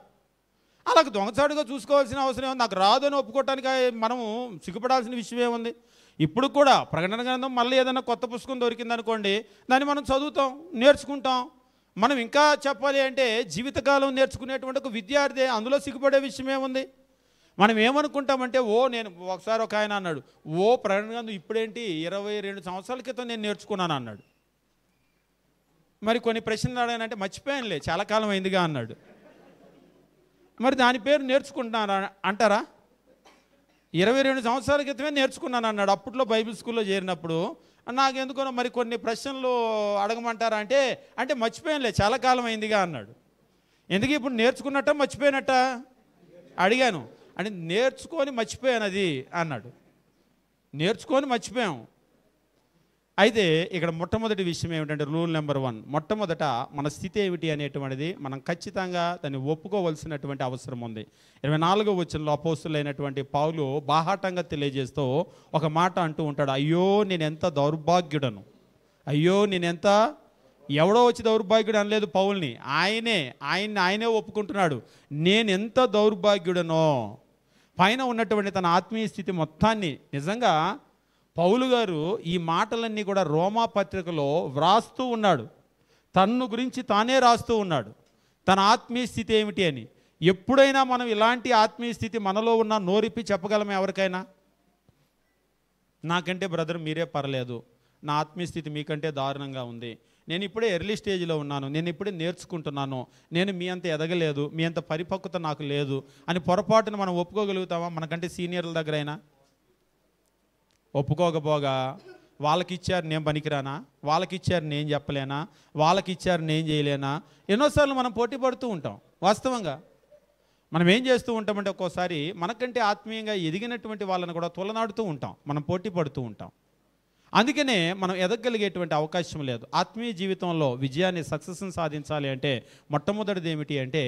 అలాగ దొంగచాటుగా చూసుకోవాల్సిన అవసరం ఏముంది? నాకు రాదు అని ఒప్పుకోవటానికి మనము సిగ్గుపడాల్సిన విషయం ఏముంది? ఇప్పుడు కూడా ప్రకటన గ్రంథం మళ్ళీ ఏదైనా కొత్త పుస్తకం దొరికిందనుకోండి, దాన్ని మనం చదువుతాం, నేర్చుకుంటాం. మనం ఇంకా చెప్పాలి అంటే జీవితకాలం నేర్చుకునేటువంటి ఒక విద్యార్థి, అందులో సిగ్గుపడే విషయం ఏముంది? మనం ఏమనుకుంటామంటే, నేను ఒకసారి ఒక ఆయన అన్నాడు, ప్రకటన గ్రంథం ఇప్పుడేంటి 22 సంవత్సరాల క్రితం నేను నేర్చుకున్నాను అన్నాడు. మరి కొన్ని ప్రశ్నలు అడిగానంటే మర్చిపోయానులే, చాలా కాలం అయిందిగా అన్నాడు. మరి దాని పేరు నేర్చుకుంటున్నారా అంటారా? 22 సంవత్సరాల క్రితమే నేర్చుకున్నాను అన్నాడు. అప్పట్లో బైబిల్ స్కూల్లో చేరినప్పుడు. నాకెందుకో మరి కొన్ని ప్రశ్నలు అడగమంటారా అంటే మర్చిపోయానులే, చాలా కాలం అయిందిగా అన్నాడు. ఎందుకు ఇప్పుడు నేర్చుకున్నట్ట మర్చిపోయినట్ట అడిగాను. అంటే నేర్చుకొని మర్చిపోయాను అది అన్నాడు. నేర్చుకొని మర్చిపోయాం. అయితే ఇక్కడ మొట్టమొదటి విషయం ఏమిటంటే, రూల్ నెంబర్ 1, మొట్టమొదట మన స్థితి ఏమిటి అనేటువంటిది మనం ఖచ్చితంగా దాన్ని ఒప్పుకోవలసినటువంటి అవసరం ఉంది. 24వ వచనంలో అపోస్తులైనటువంటి పౌలు బాహాటంగా తెలియజేస్తూ ఒక మాట అంటూ ఉంటాడు, అయ్యో నేనెంత దౌర్భాగ్యుడను, అయ్యో నేనెంత. ఎవడో వచ్చి దౌర్భాగ్యుడు అనలేదు పౌల్ని, ఆయనే ఒప్పుకుంటున్నాడు, నేనెంత దౌర్భాగ్యుడనో. పైన ఉన్నటువంటి తన ఆత్మీయ స్థితి మొత్తాన్ని నిజంగా పౌలు గారు ఈ మాటలన్నీ కూడా రోమా పత్రికలో వ్రాస్తూ ఉన్నాడు. తన్ను గురించి తానే రాస్తూ ఉన్నాడు, తన ఆత్మీయ స్థితి ఏమిటి అని. ఎప్పుడైనా మనం ఇలాంటి ఆత్మీయ స్థితి మనలో ఉన్న నోరిప్పి చెప్పగలమే ఎవరికైనా? నాకంటే బ్రదర్ మీరే పర్లేదు, నా ఆత్మీయ స్థితి మీకంటే దారుణంగా ఉంది, నేను ఇప్పుడే ఎర్లీ స్టేజ్లో ఉన్నాను, నేను ఇప్పుడే నేర్చుకుంటున్నాను, నేను మీ అంత ఎదగలేదు, మీ అంత పరిపక్వత నాకు లేదు అని పొరపాటును మనం ఒప్పుకోగలుగుతామా? మనకంటే సీనియర్ల దగ్గర అయినా ఒప్పుకోకపోగా, వాళ్ళకి ఇచ్చారు నేను పనికిరానా, వాళ్ళకి ఇచ్చారు నేను చెప్పలేనా, వాళ్ళకి ఇచ్చారు నేను చేయలేనా, ఎన్నోసార్లు మనం పోటీ పడుతూ ఉంటాం. వాస్తవంగా మనం ఏం చేస్తూ ఉంటామంటే ఒక్కోసారి మనకంటే ఆత్మీయంగా ఎదిగినటువంటి వాళ్ళని కూడా తొలనాడుతూ ఉంటాం, మనం పోటీ పడుతూ ఉంటాం. అందుకనే మనం ఎదగలిగేటువంటి అవకాశం లేదు. ఆత్మీయ జీవితంలో విజయాన్ని, సక్సెస్ని సాధించాలి అంటే మొట్టమొదటిది ఏమిటి అంటే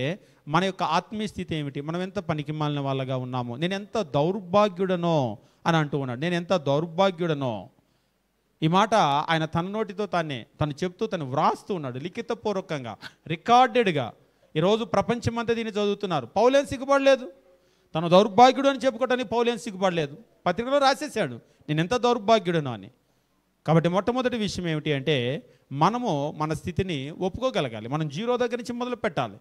మన యొక్క ఆత్మీయ స్థితి ఏమిటి, మనం ఎంత పనికిమాలిన వాళ్ళగా ఉన్నామో. నేను ఎంత దౌర్భాగ్యుడనో అని అంటూ ఉన్నాడు. నేను ఎంత దౌర్భాగ్యుడనో, ఈ మాట ఆయన తన నోటితో తను చెప్తూ తను వ్రాస్తూ ఉన్నాడు, లిఖితపూర్వకంగా, రికార్డెడ్గా. ఈరోజు ప్రపంచమంతా దీన్ని చదువుతున్నారు. పౌలేం సిగ్గుపడలేదు, తను దౌర్భాగ్యుడు అని చెప్పుకోవటానికి పౌలేం సిగ్గుపడలేదు. పత్రికలో రాసేసాడు నేను ఎంత దౌర్భాగ్యుడనో అని. కాబట్టి మొట్టమొదటి విషయం ఏమిటి అంటే మనము మన స్థితిని ఒప్పుకోగలగాలి. మనం జీరో దగ్గర నుంచి మొదలు పెట్టాలి.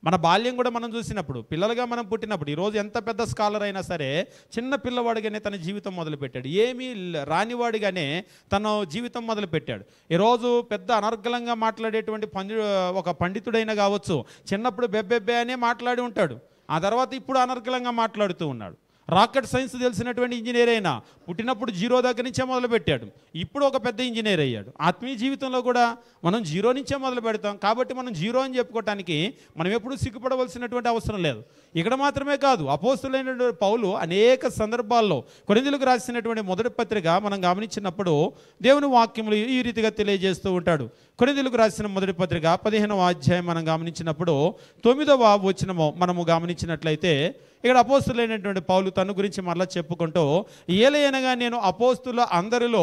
మన బాల్యం కూడా మనం చూసినప్పుడు, పిల్లలుగా మనం పుట్టినప్పుడు, ఈరోజు ఎంత పెద్ద స్కాలర్ అయినా సరే చిన్న పిల్లవాడిగానే తన జీవితం మొదలుపెట్టాడు. ఏమీ రానివాడిగానే తన జీవితం మొదలుపెట్టాడు. ఈరోజు పెద్ద అనర్గళంగా మాట్లాడేటువంటి ఒక పండితుడైనా కావచ్చు, చిన్నప్పుడు బెబ్బెబ్బే అనే మాట్లాడి ఉంటాడు. ఆ తర్వాత ఇప్పుడు అనర్గళంగా మాట్లాడుతూ ఉన్నాడు. రాకెట్ సైన్స్ తెలిసినటువంటి ఇంజనీర్ అయినా పుట్టినప్పుడు జీరో దగ్గర నుంచే మొదలుపెట్టాడు, ఇప్పుడు ఒక పెద్ద ఇంజనీర్ అయ్యాడు. ఆత్మీయ జీవితంలో కూడా మనం జీరో నుంచే మొదలు పెడతాం. కాబట్టి మనం జీరో అని చెప్పుకోవటానికి మనం ఎప్పుడూ సిగ్గుపడవలసినటువంటి అవసరం లేదు. ఇక్కడ మాత్రమే కాదు, అపోస్తులైనటువంటి పౌలు అనేక సందర్భాల్లో కొరింథీయులకు రాసినటువంటి మొదటి పత్రిక మనం గమనించినప్పుడు దేవుని వాక్యములు ఈ రీతిగా తెలియజేస్తూ ఉంటాడు. కొరింథీయులకు రాసిన మొదటి పత్రిక 15వ అధ్యాయం మనం గమనించినప్పుడు 9వ వచనము మనము గమనించినట్లయితే ఇక్కడ అపోస్తులైనటువంటి పౌలు తన గురించి మరలా చెప్పుకుంటూ, ఏలయనగా నేను అపోస్తుల అందరిలో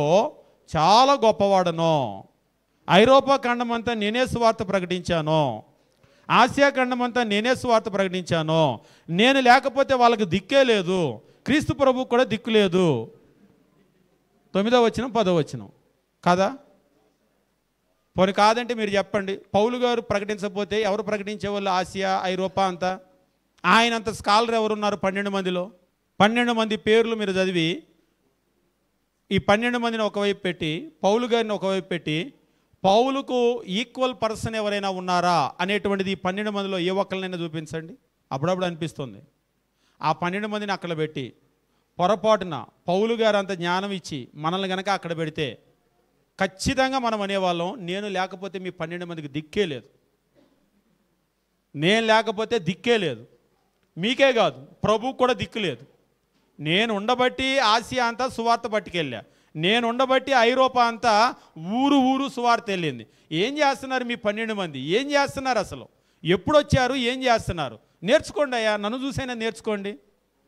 చాలా గొప్పవాడను, ఐరోపా ఖండమంతా నేనే సువార్త ప్రకటించాను, ఆసియా ఖండమంతా నేనే సువార్త ప్రకటించాను, నేను లేకపోతే వాళ్ళకి దిక్కే లేదు, క్రీస్తు ప్రభువు కూడా దిక్కు లేదు. 9వ వచనం 10వ వచనం కాదా? పోనీ కాదంటే మీరు చెప్పండి, పౌలు గారు ప్రకటించకపోతే ఎవరు ప్రకటించేవాళ్ళు? ఆసియా, ఐరోపా అంతా. ఆయనంత స్కాలర్ ఎవరున్నారు 12 మందిలో? 12 మంది పేర్లు మీరు చదివి ఈ 12 మందిని ఒకవైపు పెట్టి, పౌలు గారిని ఒకవైపు పెట్టి, పౌలుకు ఈక్వల్ పర్సన్ ఎవరైనా ఉన్నారా అనేటువంటిది ఈ 12 మందిలో ఏ ఒక్కరినైనా చూపించండి. అప్పుడప్పుడు అనిపిస్తుంది. ఆ 12 మందిని అక్కడ పెట్టి పొరపాటున పౌలు గారు అంత జ్ఞానం ఇచ్చి మనల్ని కనుక అక్కడ పెడితే ఖచ్చితంగా మనం అనేవాళ్ళం, నేను లేకపోతే మీ 12 మందికి దిక్కే లేదు, నేను లేకపోతే దిక్కే లేదు, మీకే కాదు ప్రభువు కూడా దిక్కు లేదు. నేను ఉండబట్టి ఆసియా అంతా సువార్త పట్టుకెళ్ళా, నేను ఉండబట్టి ఐరోపా అంతా ఊరు ఊరు సువార్త వెళ్ళింది. ఏం చేస్తున్నారు మీ 12 మంది? ఏం చేస్తున్నారు అసలు? ఎప్పుడు వచ్చారు? ఏం చేస్తున్నారు? నేర్చుకోండి అయ్యా, నన్ను చూసైనా నేర్చుకోండి.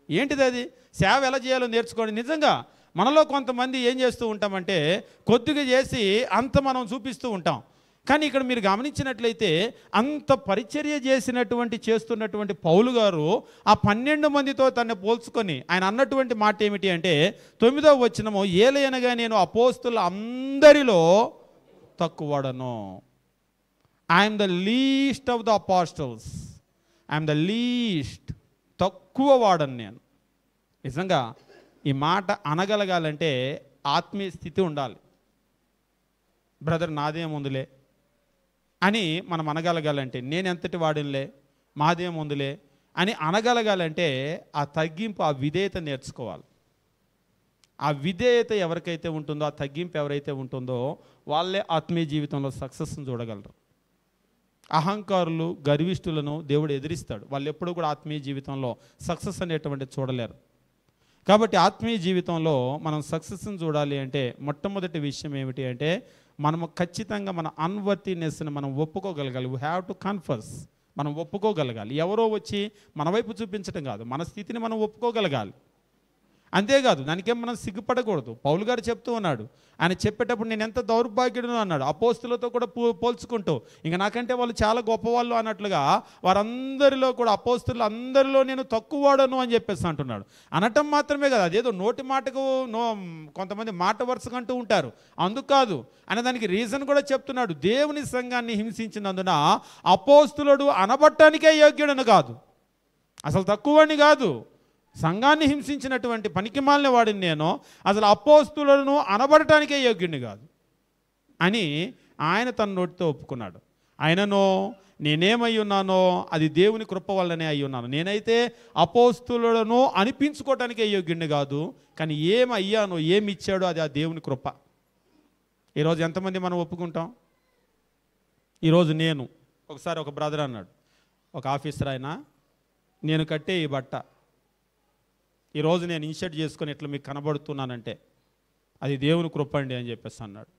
ఏంటిది అది? సేవ ఎలా చేయాలో నేర్చుకోండి. నిజంగా మనలో కొంతమంది ఏం చేస్తూ ఉంటామంటే కొద్దిగా చేసి అంత మనం చూపిస్తూ ఉంటాం. కానీ ఇక్కడ మీరు గమనించినట్లయితే అంత పరిచర్య చేస్తున్నటువంటి పౌలు గారు ఆ 12 మందితో తనని పోల్చుకొని ఆయన అన్నటువంటి మాట ఏమిటి అంటే 9వ వచనము, ఏలయనగా నేను అపోస్తుల అందరిలో తక్కువడను. I'm the least of the apostles, I'm the least, తక్కువ వాడను నేను. నిజంగా ఈ మాట అనగలగాలంటే ఆత్మీయ స్థితి ఉండాలి. బ్రదర్ నాదేముందులే అని మనం అనగలగాలంటే, నేను ఎంతటి వాడినిలే, మాదేముందులే అని అనగలగాలంటే ఆ తగ్గింపు, ఆ విధేయత నేర్చుకోవాలి. ఆ విధేయత ఎవరికైతే ఉంటుందో, ఆ తగ్గింపు ఎవరైతే ఉంటుందో వాళ్ళే ఆత్మీయ జీవితంలో సక్సెస్ని చూడగలరు. అహంకారులు, గర్విష్ఠులను దేవుడు ఎదిరిస్తాడు. వాళ్ళు ఎప్పుడూ కూడా ఆత్మీయ జీవితంలో సక్సెస్ అనేటువంటి చూడలేరు. కాబట్టి ఆత్మీయ జీవితంలో మనం సక్సెస్ని చూడాలి అంటే మొట్టమొదటి విషయం ఏమిటి అంటే మనము ఖచ్చితంగా మన అన్వర్తినెస్ని మనం ఒప్పుకోగలగాలి. We have to confess. మనం ఒప్పుకోగలగాలి. ఎవరో వచ్చి మన వైపు చూపించడం కాదు, మన స్థితిని మనం ఒప్పుకోగలగాలి. అంతేకాదు దానికేం మనం సిగ్గుపడకూడదు. పౌలు గారు చెప్తూ ఉన్నాడు, ఆయన చెప్పేటప్పుడు నేను ఎంత దౌర్భాగ్యుడు అన్నాడు. అపోస్తులతో కూడా పోల్చుకుంటూ ఇంకా నాకంటే వాళ్ళు చాలా గొప్పవాళ్ళు అన్నట్లుగా వారందరిలో కూడా, అపోస్తులు అందరిలో నేను తక్కువ వాడను అని చెప్పేసి అంటున్నాడు. అనటం మాత్రమే కదా, అదేదో నోటి మాటకు కొంతమంది మాట వరుసకంటూ ఉంటారు, అందుకు కాదు అనే దానికి రీజన్ కూడా చెప్తున్నాడు. దేవుని సంఘాన్ని హింసించినందున అపోస్తులుడు అనబట్టానికే యోగ్యుడని కాదు, అసలు తక్కువని కాదు, సంఘాన్ని హింసించినటువంటి పనికిమాలిన వాడిని నేను, అసలు అపోస్తులను అనబడటానికే యోగ్యుడిని కాదు అని ఆయన తన నోటితో ఒప్పుకున్నాడు. ఆయనను నేనేమై ఉన్నానో అది దేవుని కృప వల్లనే అయి ఉన్నాను. నేనైతే అపోస్తులను అనిపించుకోవటానికే యోగ్యుడిని కాదు, కానీ ఏమయ్యానో, ఏమి ఇచ్చాడో అది ఆ దేవుని కృప. ఈరోజు ఎంతమంది మనం ఒప్పుకుంటాం? ఈరోజు నేను ఒకసారి ఒక బ్రదర్ అన్నాడు, ఒక ఆఫీసర్ ఆయన నేను కట్టే ఈ బట్ట ఈరోజు నేను ఇన్షర్ట్ చేసుకొని ఇట్లా మీకు కనబడుతున్నానంటే అది దేవుని కృప అండి అని చెప్పేసి అన్నాడు.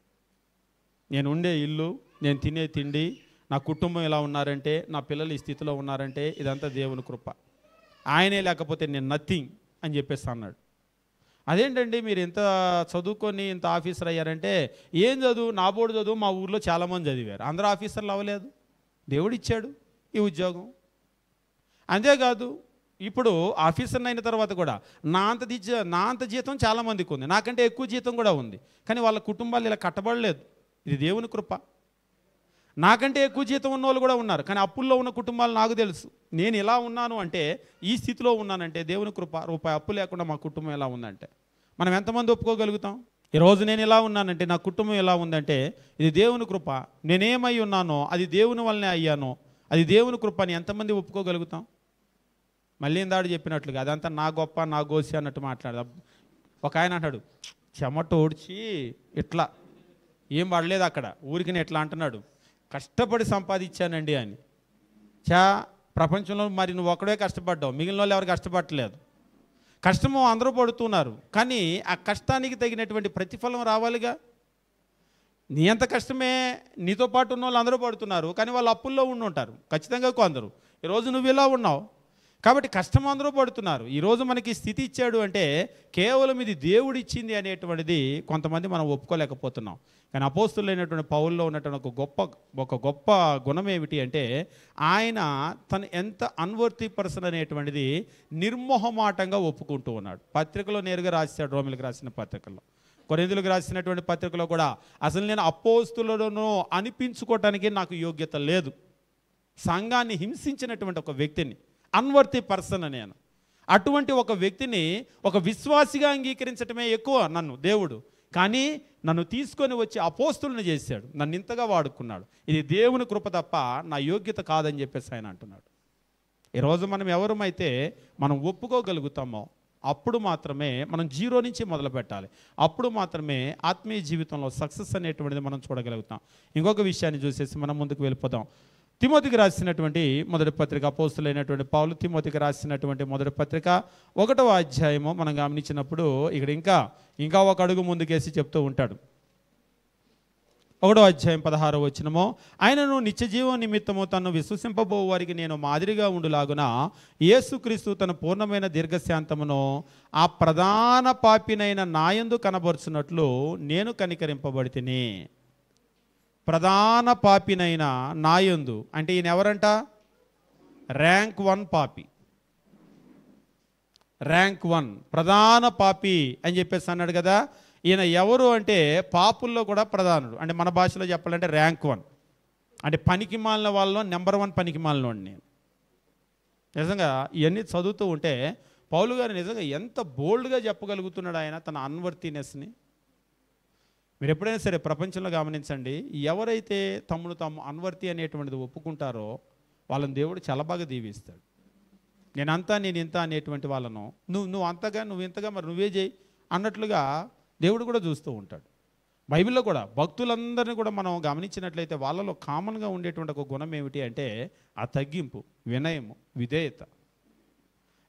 నేను ఉండే ఇల్లు, నేను తినే తిండి, నా కుటుంబం ఇలా ఉన్నారంటే, నా పిల్లలు ఈ స్థితిలో ఉన్నారంటే ఇదంతా దేవుని కృప. ఆయనే లేకపోతే నేను నథింగ్ అని చెప్పేసి అన్నాడు. అదేంటండి మీరు ఇంత చదువుకొని ఇంత ఆఫీసర్ అయ్యారంటే, ఏం చదువు, నా బోర్డు చదువు మా ఊర్లో చాలామంది చదివారు, అందరూ ఆఫీసర్లు అవ్వలేదు, దేవుడు ఇచ్చాడు ఈ ఉద్యోగం. అంతేకాదు ఇప్పుడు ఆఫీసర్ని అయిన తర్వాత కూడా నా అంత జీతం చాలామందికి ఉంది, నాకంటే ఎక్కువ జీతం కూడా ఉంది, కానీ వాళ్ళ కుటుంబాలు ఇలా కట్టబడలేదు. ఇది దేవుని కృప. నాకంటే ఎక్కువ జీతం ఉన్న వాళ్ళు కూడా ఉన్నారు, కానీ అప్పుల్లో ఉన్న కుటుంబాలు నాకు తెలుసు. నేను ఇలా ఉన్నాను అంటే, ఈ స్థితిలో ఉన్నానంటే దేవుని కృప. రూపాయి అప్పు లేకుండా మా కుటుంబం ఎలా ఉందంటే మనం ఎంతమంది ఒప్పుకోగలుగుతాం? ఈరోజు నేను ఇలా ఉన్నానంటే, నా కుటుంబం ఎలా ఉందంటే ఇది దేవుని కృప. నేనేమై ఉన్నానో అది దేవుని వల్లనే అయ్యానో అది దేవుని కృప అని ఎంతమంది ఒప్పుకోగలుగుతాం? మళ్ళీ ఇందాడు చెప్పినట్లుగా అదంతా నా గొప్ప నా గోసి అన్నట్టు మాట్లాడదాం. ఒక ఆయన అంటాడు, చెమట ఓడ్చి ఇట్లా ఏం పడలేదు అక్కడ, ఊరికి ఎట్లా అంటున్నాడు, కష్టపడి సంపాదించానండి అని. ప్రపంచంలో మరి నువ్వు ఒక్కడే కష్టపడ్డావు, మిగిలిన వాళ్ళు ఎవరు కష్టపడలేదు. కష్టము అందరూ పడుతున్నారు, కానీ ఆ కష్టానికి తగినటువంటి ప్రతిఫలం రావాలిగా. నీ అంత కష్టమే నీతో పాటు ఉన్న వాళ్ళు అందరూ పడుతున్నారు, కానీ వాళ్ళు అప్పుల్లో ఉండి ఉంటారు ఖచ్చితంగా కొందరు. ఈరోజు నువ్వు ఇలా ఉన్నావు కాబట్టి కష్టం అందరూ పడుతున్నారు. ఈరోజు మనకి స్థితి ఇచ్చాడు అంటే కేవలం ఇది దేవుడు ఇచ్చింది అనేటువంటిది కొంతమంది మనం ఒప్పుకోలేకపోతున్నాం. కానీ అపోస్తులైనటువంటి పౌల్లో ఉన్నటువంటి ఒక గొప్ప గుణం ఏమిటి అంటే, ఆయన తను ఎంత అన్వర్తి పర్సన్ అనేటువంటిది నిర్మోహమాటంగా ఒప్పుకుంటూ ఉన్నాడు. పత్రికలో నేరుగా రాశాడు, రోమిలకు రాసిన పత్రికలో, కొరింథీయులకు రాసినటువంటి పత్రికలో కూడా, అసలు నేను అపోస్తులను అనిపించుకోవటానికి నాకు యోగ్యత లేదు. సంఘాన్ని హింసించినటువంటి ఒక వ్యక్తిని, అన్వర్తి పర్సన్ నేను, అటువంటి ఒక వ్యక్తిని ఒక విశ్వాసిగా అంగీకరించటమే ఎక్కువ నన్ను దేవుడు, కానీ నన్ను తీసుకొని వచ్చి అపోస్తులను చేశాడు, నన్ను ఇంతగా వాడుకున్నాడు. ఇది దేవుని కృప తప్ప నా యోగ్యత కాదని చెప్పేసి ఆయన అంటున్నాడు. ఈరోజు మనం ఎవరమైతే మనం ఒప్పుకోగలుగుతామో అప్పుడు మాత్రమే మనం జీరో నుంచి మొదలు పెట్టాలి. అప్పుడు మాత్రమే ఆత్మీయ జీవితంలో సక్సెస్ అనేటువంటిది మనం చూడగలుగుతాం. ఇంకొక విషయాన్ని చూసేసి మనం ముందుకు వెళ్ళిపోతాం. తిమోతికి రాసినటువంటి మొదటి పత్రిక, అపోస్తులైనటువంటి పౌలు తిమోతికి రాసినటువంటి మొదటి పత్రిక 1వ అధ్యాయము మనం గమనించినప్పుడు ఇక్కడ ఇంకా ఒక అడుగు ముందుకేసి చెప్తూ ఉంటాడు. 1వ అధ్యాయం 16వ వచనము, ఆయనను నిత్యజీవం నిమిత్తము తను విశ్వసింపబో వారికి నేను మాదిరిగా ఉండులాగున యేసుక్రీస్తు తన పూర్ణమైన దీర్ఘశాంతమును ఆ ప్రధాన పాపినైన నాయందు కనబరుచున్నట్లు నేను కనికరింపబడితిని. ప్రధాన పాపినైన నాయందు అంటే ఈయన ఎవరంట? ర్యాంక్ 1 పాపి, ర్యాంక్ 1 ప్రధాన పాపి అని చెప్పేసి అన్నాడు కదా. ఈయన ఎవరు అంటే పాపుల్లో కూడా ప్రధానుడు, అంటే మన భాషలో చెప్పాలంటే ర్యాంక్ 1, అంటే పనికి మాలిన వాళ్ళలో నెంబర్ 1 పనికి మాలినోడు నేను. నిజంగా ఇవన్నీ చదువుతూ ఉంటే పౌలు గారు నిజంగా ఎంత బోల్డ్గా చెప్పగలుగుతున్నాడు ఆయన తన అన్వర్తినెస్ని. మీరు ఎప్పుడైనా సరే ప్రపంచంలో గమనించండి, ఎవరైతే తాము అన్వర్తి అనేటువంటిది ఒప్పుకుంటారో వాళ్ళని దేవుడు చాలా బాగా దీవిస్తాడు. నేను ఇంత అనేటువంటి వాళ్ళను నువ్వు అంతగా నువ్వు ఇంతగా మరి నువ్వే చేయి అన్నట్లుగా దేవుడు కూడా చూస్తూ ఉంటాడు. బైబిల్లో కూడా భక్తులందరినీ కూడా మనం గమనించినట్లయితే వాళ్ళలో కామన్గా ఉండేటువంటి ఒక గుణం ఏమిటి అంటే ఆ తగ్గింపు, వినయము, విధేయత.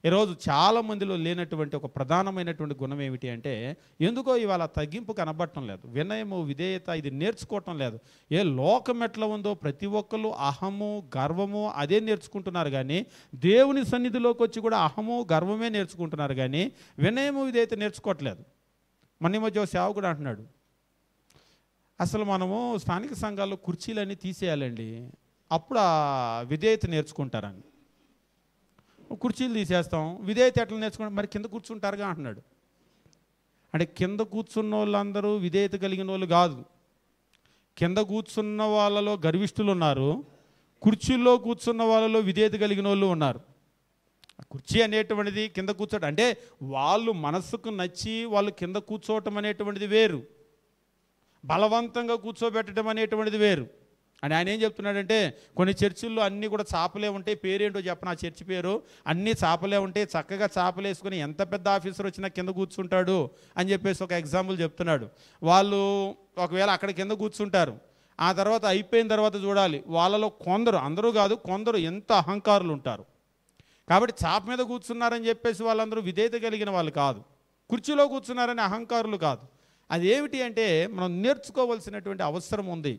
ఈరోజు చాలామందిలో లేనటువంటి ఒక ప్రధానమైనటువంటి గుణం ఏమిటి అంటే ఎందుకో ఇవాళ తగ్గింపు కనబడటం లేదు, వినయము, విధేయత ఇది నేర్చుకోవటం లేదు. ఏ లోకం ఎట్లా ఉందో ప్రతి ఒక్కరు అహము గర్వము అదే నేర్చుకుంటున్నారు, కానీ దేవుని సన్నిధిలోకి వచ్చి కూడా అహము గర్వమే నేర్చుకుంటున్నారు, కానీ వినయము విధేయత నేర్చుకోవట్లేదు. మన మధ్య సేవకుడు అంటున్నాడు, అసలు మనము స్థానిక సంఘాల్లో కుర్చీలన్నీ తీసేయాలండి, అప్పుడు ఆ విధేయత నేర్చుకుంటారని. కుర్చీలు తీసేస్తాం, విధేయత ఎట్లా నేర్చుకుంటాం, మరి కింద కూర్చుంటారుగా అంటున్నాడు. అంటే కింద కూర్చున్న వాళ్ళందరూ విధేయత కలిగిన వాళ్ళు కాదు. కింద కూర్చున్న వాళ్ళలో గర్విష్ఠులు ఉన్నారు, కుర్చీల్లో కూర్చున్న వాళ్ళలో విధేయత కలిగిన వాళ్ళు ఉన్నారు. కుర్చీ అనేటువంటిది కింద కూర్చోటం అంటే వాళ్ళు మనస్సుకు నచ్చి వాళ్ళు కింద కూర్చోవటం అనేటువంటిది వేరు, బలవంతంగా కూర్చోబెట్టడం అనేటువంటిది వేరు. అని ఆయన ఏం చెప్తున్నాడంటే కొన్ని చర్చిల్లో అన్నీ కూడా చాపలే ఉంటాయి, పేరేంటో చెప్పిన ఆ చర్చి పేరు, అన్నీ చాపలే ఉంటాయి, చక్కగా చాపలేసుకుని ఎంత పెద్ద ఆఫీసర్ వచ్చినా కింద కూర్చుంటాడు అని చెప్పేసి ఒక ఎగ్జాంపుల్ చెప్తున్నాడు. వాళ్ళు ఒకవేళ అక్కడ కింద కూర్చుంటారు, ఆ తర్వాత అయిపోయిన తర్వాత చూడాలి వాళ్ళలో కొందరు, అందరూ కాదు కొందరు ఎంత అహంకారులు ఉంటారు. కాబట్టి చాప మీద కూర్చున్నారని చెప్పేసి వాళ్ళందరూ విధేయత కలిగిన వాళ్ళు కాదు, కుర్చీలో కూర్చున్నారని అహంకారులు కాదు. అది ఏమిటి అంటే మనం నేర్చుకోవాల్సినటువంటి అవసరం ఉంది.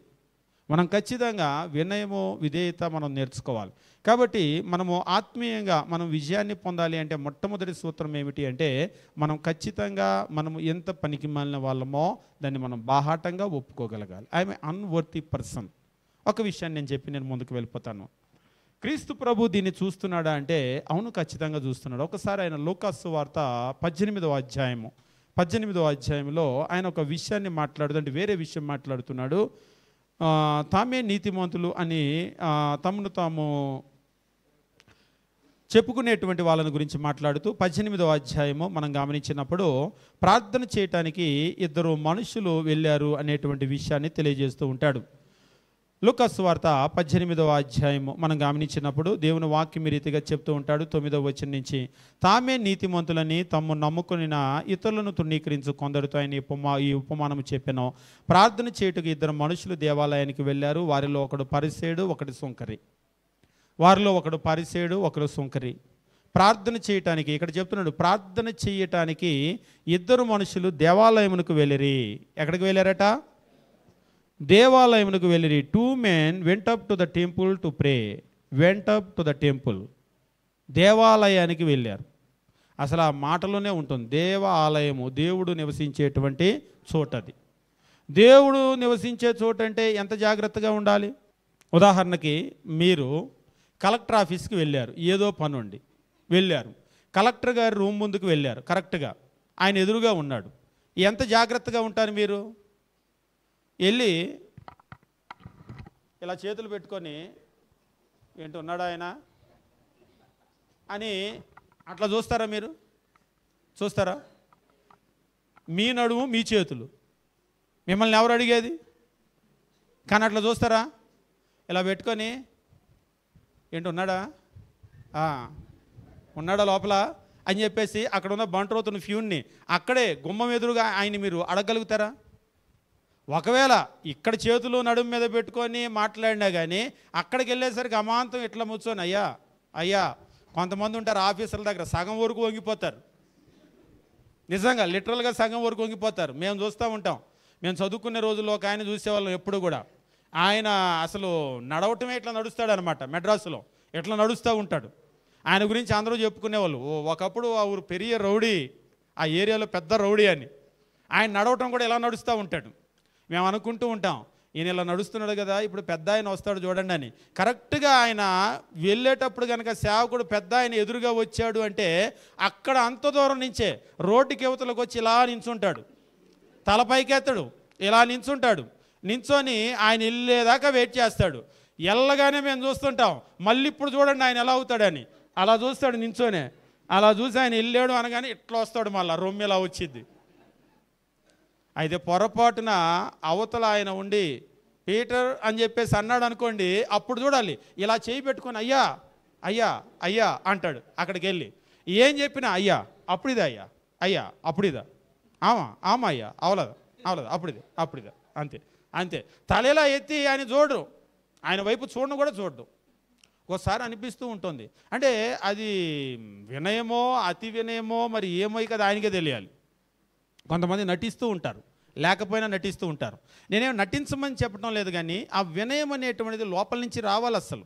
మనం ఖచ్చితంగా వినయము విధేయత మనం నేర్చుకోవాలి. కాబట్టి మనము ఆత్మీయంగా మనం విజయాన్ని పొందాలి అంటే మొట్టమొదటి సూత్రం ఏమిటి అంటే మనం ఖచ్చితంగా మనము ఎంత పనికి మాలిన వాళ్ళమో దాన్ని మనం బాహాటంగా ఒప్పుకోగలగాలి. I'm unworthy person. ఒక విషయాన్ని నేను చెప్పి నేను ముందుకు వెళ్ళిపోతాను. క్రీస్తు ప్రభు దీన్ని చూస్తున్నాడా అంటే అవును, ఖచ్చితంగా చూస్తున్నాడు. ఒకసారి ఆయన లూకాసు వార్త 18వ అధ్యాయంలో ఆయన ఒక విషయాన్ని మాట్లాడుతుంటే వేరే విషయం మాట్లాడుతున్నాడు. తామే నీతిమంతులు అని తమను తాము చెప్పుకునేటువంటి వాళ్ళని గురించి మాట్లాడుతూ 18వ అధ్యాయము మనం గమనించినప్పుడు ప్రార్థన చేయటానికి 2 మనుషులు వెళ్ళారు అనేటువంటి విషయాన్ని తెలియజేస్తూ ఉంటాడు. లూకాసు వార్త 18వ అధ్యాయము మనం గమనించినప్పుడు దేవుని వాక్యం ఈ రీతిగా చెప్తూ ఉంటాడు. 9వ వచనం నుంచి, తామే నీతిమంతులని తమ్ము నమ్ముకునిన ఇతరులను తృణీకరించు కొందరితో ఆయన ఈ ఉపమానము చెప్పాను. ప్రార్థన చేయుటకు 2 మనుషులు దేవాలయానికి వెళ్ళారు. వారిలో ఒకడు పరిసేయుడు, ఒకడు సుంకరి. ప్రార్థన చేయటానికి ఇక్కడ చెప్తున్నాడు, ప్రార్థన చేయటానికి 2 మనుషులు దేవాలయమునకు వెళ్ళిరి. ఎక్కడికి వెళ్ళారట? దేవాలయమునకు వెళ్ళిరి. 2 men went up to the temple to pray. దేవాలయానికి వెళ్ళారు. అసలు ఆ మాటలోనే ఉంటుంది, దేవాలయము, దేవుడు నివసించేటువంటి చోటది. దేవుడు నివసించే చోటు అంటే ఎంత జాగ్రత్తగా ఉండాలి. ఉదాహరణకి మీరు కలెక్టర్ ఆఫీస్కి వెళ్ళారు, ఏదో పని ఉండి వెళ్ళారు. కలెక్టర్ గారి రూమ్ ముందుకు వెళ్ళారు. కరెక్ట్గా ఆయన ఎదురుగా ఉన్నాడు. ఎంత జాగ్రత్తగా ఉంటారు మీరు? వెళ్ళి ఇలా చేతులు పెట్టుకొని ఏంటి ఉన్నాడా ఆయన అని అట్లా చూస్తారా? మీరు చూస్తారా? మీ నడుము మీ చేతులు, మిమ్మల్ని ఎవరు అడిగేది? కానీ అట్లా చూస్తారా? ఇలా పెట్టుకొని ఏంటి ఉన్నాడా లోపల అని చెప్పేసి అక్కడ ఉన్న బంట్రోతున్న ఫ్యూన్ని అక్కడే గుమ్మం ఎదురుగా ఆయన మీరు అడగలుగుతారా? ఒకవేళ ఇక్కడ చేతులు నడుము మీద పెట్టుకొని మాట్లాడినా కానీ అక్కడికి వెళ్ళేసరికి అమాంతం ఇట్లా కూర్చొని అయ్యా కొంతమంది ఉంటారు ఆఫీసుల దగ్గర సగం వరకు వంగిపోతారు. నిజంగా లిటరల్గా సగం వరకు వంగిపోతారు. మేము చూస్తూ ఉంటాం. మేము చదువుకునే రోజుల్లో ఒక ఆయన చూసేవాళ్ళం ఎప్పుడు కూడా. ఆయన అసలు నడవటమే ఇట్లా నడుస్తాడు అనమాట. మెడ్రాసులో ఇట్లా నడుస్తూ ఉంటాడు. ఆయన గురించి అందరూ చెప్పుకునేవాళ్ళు, ఒకప్పుడు ఆ ఊరు పెరియ రౌడీ, ఆ ఏరియాలో పెద్ద రౌడీ అని. ఆయన నడవటం కూడా ఇలా నడుస్తూ ఉంటాడు. మేము అనుకుంటూ ఉంటాం, ఈయన ఇలా నడుస్తున్నాడు కదా, ఇప్పుడు పెద్ద ఆయన వస్తాడు చూడండి అని. కరెక్ట్గా ఆయన వెళ్ళేటప్పుడు కనుక సేవకుడు పెద్ద ఆయన ఎదురుగా వచ్చాడు అంటే అక్కడ అంత దూరం నుంచే రోడ్డుకి యువతలకు వచ్చి ఇలా నించుంటాడు, తలపైకెత్తడు, ఇలా నించుంటాడు. నించొని ఆయన వెళ్ళేదాకా వెయిట్ చేస్తాడు. వెళ్ళగానే మేము చూస్తుంటాం, మళ్ళీ ఇప్పుడు చూడండి ఆయన ఎలా అవుతాడని. అలా చూస్తాడు నించోనే. అలా చూసి ఆయన వెళ్ళాడు అనగానే ఇట్లా వస్తాడు, మళ్ళీ రొమ్మి ఇలా వచ్చింది. అయితే పొరపాటున అవతల ఆయన ఉండి పీటర్ అని చెప్పేసి అన్నాడు అనుకోండి, అప్పుడు చూడాలి ఇలా చేయి పెట్టుకొని అయ్యా అయ్యా అయ్యా అంటాడు. అక్కడికి వెళ్ళి ఏం చెప్పినా అయ్యా అప్పుడిదా, అయ్యా అయ్యా అప్పుడిదా, ఆమా అయ్యా అవలదా అప్పుడిదా అంతే. తలెలా ఎత్తి ఆయన చూడరు, ఆయన వైపు చూడను కూడా చూడడు. ఒకసారి అనిపిస్తూ ఉంటుంది, అంటే అది వినయమో అతి వినయమో మరి ఏమో కదా ఆయనకే తెలియాలి. కొంతమంది నటిస్తూ ఉంటారు, లేకపోయినా నటిస్తూ ఉంటారు. నేనేం నటించమని చెప్పడం లేదు, కానీ ఆ వినయం అనేటువంటిది లోపల నుంచి రావాలి. అసలు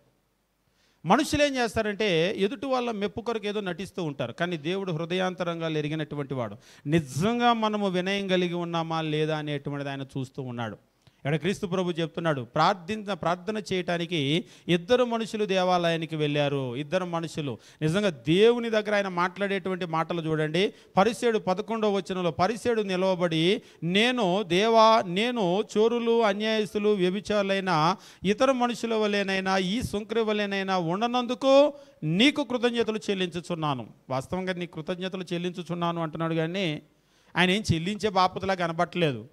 మనుషులు ఏం చేస్తారంటే ఎదుటి వాళ్ళ మెప్పు కొరకు ఏదో నటిస్తూ ఉంటారు, కానీ దేవుడు హృదయాంతరంగా ఎరిగినటువంటి వాడు. నిజంగా మనము వినయం కలిగి ఉన్నామా లేదా అనేటువంటిది ఆయన చూస్తూ ఉన్నాడు. ఇక్కడ క్రీస్తు ప్రభు చెప్తున్నాడు, ప్రార్థన చేయటానికి 2 మనుషులు దేవాలయానికి వెళ్ళారు. 2 మనుషులు నిజంగా దేవుని దగ్గర ఆయన మాట్లాడేటువంటి మాటలు చూడండి. పరిసేయుడు 11వ వచనంలో పరిసేయుడు నిలవబడి నేను చోరులు, అన్యాయస్తులు, వ్యభిచారులైన ఇతర మనుషుల వలెనైనా ఈ సుంకరి వలెనైనా ఉండనందుకు నీకు కృతజ్ఞతలు చెల్లించుచున్నాను. వాస్తవంగా నీ కృతజ్ఞతలు చెల్లించుచున్నాను అంటున్నాడు, కానీ ఆయన ఏం చెల్లించే బాపతలా కనబట్టలేదు.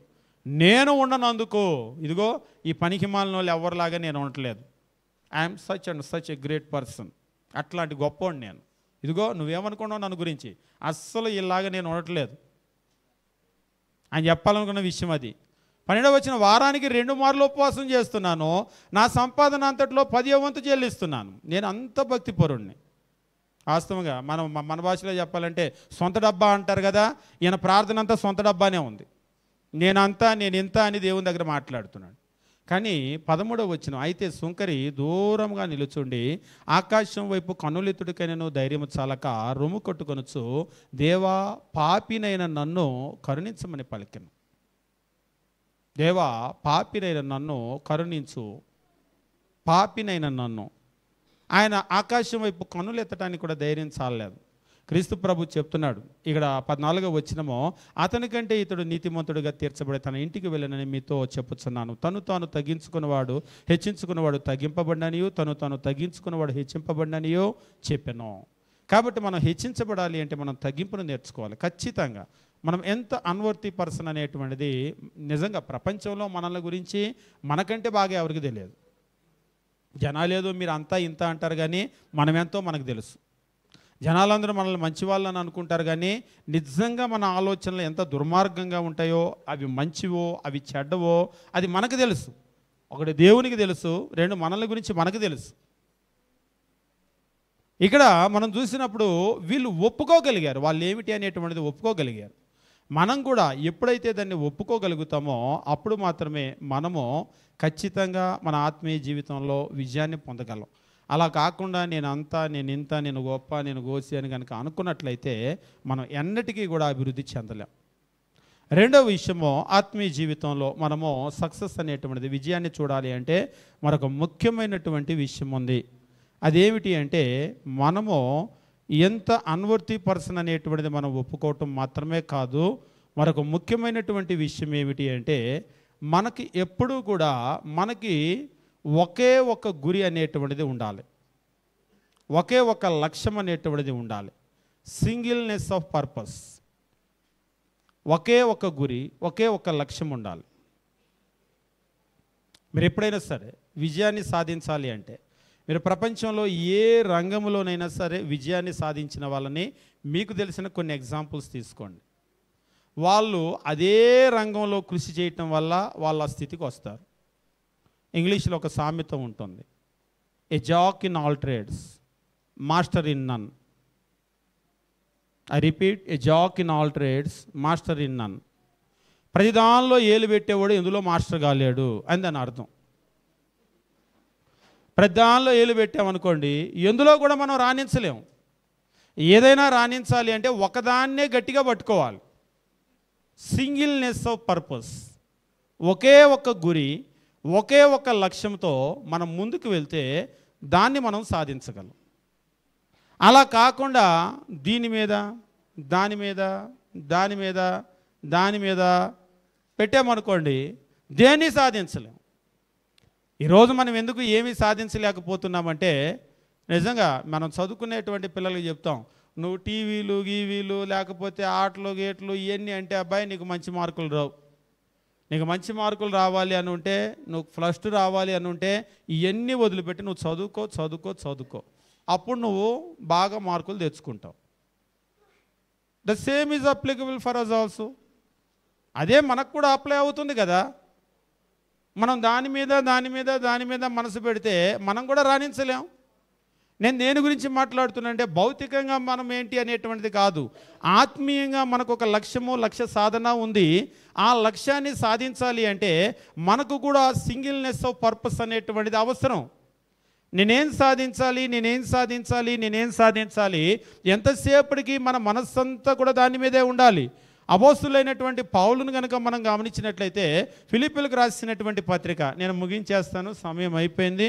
నేను ఉండనందుకు, ఇదిగో ఈ పనికి మాలిన వాళ్ళు ఎవరిలాగా నేను ఉండట్లేదు. I'm such a great person, అట్లాంటి గొప్పవాడిని నేను. ఇదిగో నువ్వేమనుకున్నావు నన్ను గురించి, అస్సలు ఇలాగా నేను ఉండట్లేదు అని చెప్పాలనుకున్న విషయం అది. 12వ వచనం, వారానికి 2 మార్లు ఉపవాసం చేస్తున్నాను, నా సంపాదన అంతట్లో 10వ వంతు చెల్లిస్తున్నాను. నేను అంత భక్తిపరుణ్ణి. వాస్తవంగా మన భాషలో చెప్పాలంటే సొంత డబ్బా అంటారు కదా, ఈయన ప్రార్థన అంతా సొంత డబ్బానే ఉంది. నేను ఇంత అని దేవుని దగ్గర మాట్లాడుతున్నాడు. కానీ 13వ వచనం, అయితే సుంకరి దూరంగా నిలుచుండి ఆకాశం వైపు కన్నులెత్తుడికైనను ధైర్యము చాలక రొమ్ము కొట్టుకొనొచ్చు, దేవా పాపినైన నన్ను కరుణించమని పలికెను. దేవా పాపినైన నన్ను కరుణించు, పాపినైన నన్ను. ఆయన ఆకాశం వైపు కన్నులు ఎత్తడానికి కూడా ధైర్యం చాలలేదు. క్రీస్తు ప్రభు చెప్తున్నాడు ఇక్కడ 14వ వచనమో, అతనికంటే ఇతడు నీతిమంతుడిగా తీర్చబడి తన ఇంటికి వెళ్ళనని మీతో చెప్పుచున్నాను. తను తాను తగ్గించుకున్నవాడు హెచ్చించుకున్నవాడు తగ్గింపబడిననియో, తాను తగ్గించుకున్నవాడు హెచ్చింపబడిననియో చెప్పాను. కాబట్టి మనం హెచ్చించబడాలి అంటే మనం తగ్గింపును నేర్చుకోవాలి. ఖచ్చితంగా మనం ఎంత అన్వర్తి పర్సన్ అనేటువంటిది నిజంగా ప్రపంచంలో మనల్ని గురించి మనకంటే బాగా ఎవరికి తెలియదు. జనాలేదో మీరు అంతా ఇంత అంటారు, కానీ మనం ఎంతో మనకు తెలుసు. జనాలందరూ మనల్ని మంచి వాళ్ళని అనుకుంటారు, కానీ నిజంగా మన ఆలోచనలు ఎంత దుర్మార్గంగా ఉంటాయో, అవి మంచివో అవి చెడ్డవో అది మనకు తెలుసు. ఒకటి దేవునికి తెలుసు, రెండు మనల్ని గురించి మనకు తెలుసు. ఇక్కడ మనం చూసినప్పుడు వీళ్ళు ఒప్పుకోగలిగారు, వాళ్ళు ఏమిటి అనేటువంటిది ఒప్పుకోగలిగారు. మనం కూడా ఎప్పుడైతే దాన్ని ఒప్పుకోగలుగుతామో అప్పుడు మాత్రమే మనము ఖచ్చితంగా మన ఆత్మీయ జీవితంలో విజయాన్ని పొందగలం. అలా కాకుండా నేను ఇంత నేను గొప్ప నేను గోసి అని కనుక అనుకున్నట్లయితే మనం ఎన్నటికీ కూడా అభివృద్ధి చెందలేం. రెండవ విషయము, ఆత్మీయ జీవితంలో మనము సక్సెస్ అనేటువంటిది విజయాన్ని చూడాలి అంటే మరొక ముఖ్యమైనటువంటి విషయం ఉంది. అదేమిటి అంటే మనము ఎంత అన్వర్తి పర్సన్ అనేటువంటిది మనం ఒప్పుకోవటం మాత్రమే కాదు, మరొక ముఖ్యమైనటువంటి విషయం ఏమిటి అంటే మనకి ఎప్పుడూ కూడా మనకి ఒకే ఒక గురి అనేటువంటిది ఉండాలి, ఒకే ఒక లక్ష్యం అనేటువంటిది ఉండాలి. సింగిల్నెస్ ఆఫ్ పర్పస్, ఒకే ఒక గురి ఒకే ఒక లక్ష్యం ఉండాలి. మీరు ఎప్పుడైనా సరే విజయాన్ని సాధించాలి అంటే మీరు ప్రపంచంలో ఏ రంగంలోనైనా సరే విజయాన్ని సాధించిన వాళ్ళని మీకు తెలిసిన కొన్ని ఎగ్జాంపుల్స్ తీసుకోండి. వాళ్ళు అదే రంగంలో కృషి చేయటం వల్ల వాళ్ళ స్థితికి వస్తారు. ఇంగ్లీష్లో ఒక సామెత ఉంటుంది, a jack in all trades master in none. I repeat, a jack in all trades master in none. ప్రతి దానిలో ఏలు పెట్టేవాడు ఎందులో మాస్టర్ కాలేడు అని దాని అర్థం. ప్రతి దానిలో ఏలు పెట్టామనుకోండి ఎందులో కూడా మనం రాణించలేము. ఏదైనా రాణించాలి అంటే ఒకదాన్నే గట్టిగా పట్టుకోవాలి. సింగిల్నెస్ ఆఫ్ పర్పస్, ఒకే ఒక గురి ఒకే ఒక లక్ష్యంతో మనం ముందుకు వెళ్తే దాన్ని మనం సాధించగలం. అలా కాకుండా దీని మీద దాని మీద దాని మీద దాని మీద పెట్టామనుకోండి దేన్ని సాధించలేం. ఈరోజు మనం ఎందుకు ఏమీ సాధించలేకపోతున్నామంటే నిజంగా మనం చదువుకునేటువంటి పిల్లలకి చెప్తాం, నువ్వు టీవీలు గీవీలు లేకపోతే ఆటలు గేట్లు ఇవన్నీ అంటే అబ్బాయి నీకు మంచి మార్కులు రావు, నీకు మంచి మార్కులు రావాలి అని ఉంటే నువ్వు ఫస్ట్ రావాలి అని ఉంటే ఇవన్నీ వదిలిపెట్టి నువ్వు చదువుకో చదువుకో చదువుకో, అప్పుడు నువ్వు బాగా మార్కులు తెచ్చుకుంటావు. The same is applicable for us also. అదే మనకు కూడా అప్లై అవుతుంది కదా. మనం దాని మీద దాని మీద దాని మీద మనసు పెడితే మనం కూడా రాణించలేం. నేను దేని గురించి మాట్లాడుతున్నా అంటే భౌతికంగా మనం ఏంటి అనేటువంటిది కాదు, ఆత్మీయంగా మనకు ఒక లక్ష్యము లక్ష్య సాధన ఉంది. ఆ లక్ష్యాన్ని సాధించాలి అంటే మనకు కూడా సింగిల్నెస్ ఆఫ్ పర్పస్ అనేటువంటిది అవసరం. నేనేం సాధించాలి నేనేం సాధించాలి నేనేం సాధించాలి, ఎంతసేపటికి మన మనస్సంతా కూడా దాని మీదే ఉండాలి. అపోస్తులైనటువంటి పౌలును కనుక మనం గమనించినట్లయితే ఫిలిప్పీలకు రాసినటువంటి పత్రిక, నేను ముగించేస్తాను సమయం అయిపోయింది.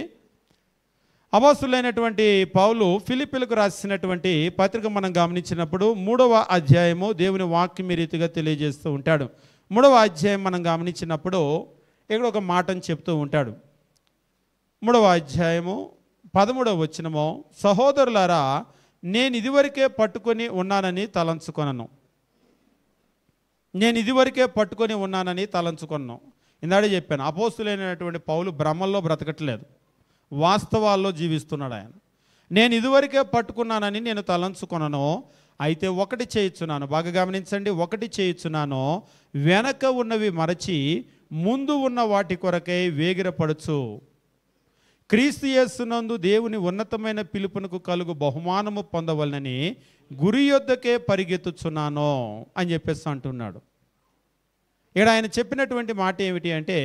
అపోస్తులైనటువంటి పౌలు ఫిలిప్పీలకు రాసినటువంటి పత్రిక మనం గమనించినప్పుడు 3వ అధ్యాయము దేవుని వాక్యం ఈ రీతిగా తెలియజేస్తూ ఉంటాడు. 3వ అధ్యాయం మనం గమనించినప్పుడు ఇక్కడ ఒక మాటను చెప్తూ ఉంటాడు. 3వ అధ్యాయము 13వ వచనము, సహోదరులారా నేను ఇదివరకే పట్టుకొని ఉన్నానని తలంచుకొనను. నేను ఇదివరకే పట్టుకొని ఉన్నానని తలంచుకొన్నాను. ఇందాడే చెప్పాను, అపోస్తులైనటువంటి పౌలు భ్రమల్లో బ్రతకట్లేదు, వాస్తవాల్లో జీవిస్తున్నాడు ఆయన. నేను ఇదివరకే పట్టుకున్నానని నేను తలంచుకొనను, అయితే ఒకటి చేయుచున్నాను, బాగా గమనించండి, ఒకటి చేయుచున్నాను, వెనక ఉన్నవి మరచి ముందు ఉన్న వాటి కొరకై వేగిరపడుచు క్రీస్తు యేసునందు దేవుని ఉన్నతమైన పిలుపునకు కలుగు బహుమానము పొందవలనని గురి యొద్దకే పరిగెత్తుచున్నాను అని చెప్పేసి అంటున్నాడు. ఇక్కడ ఆయన చెప్పినటువంటి మాట ఏమిటి అంటే,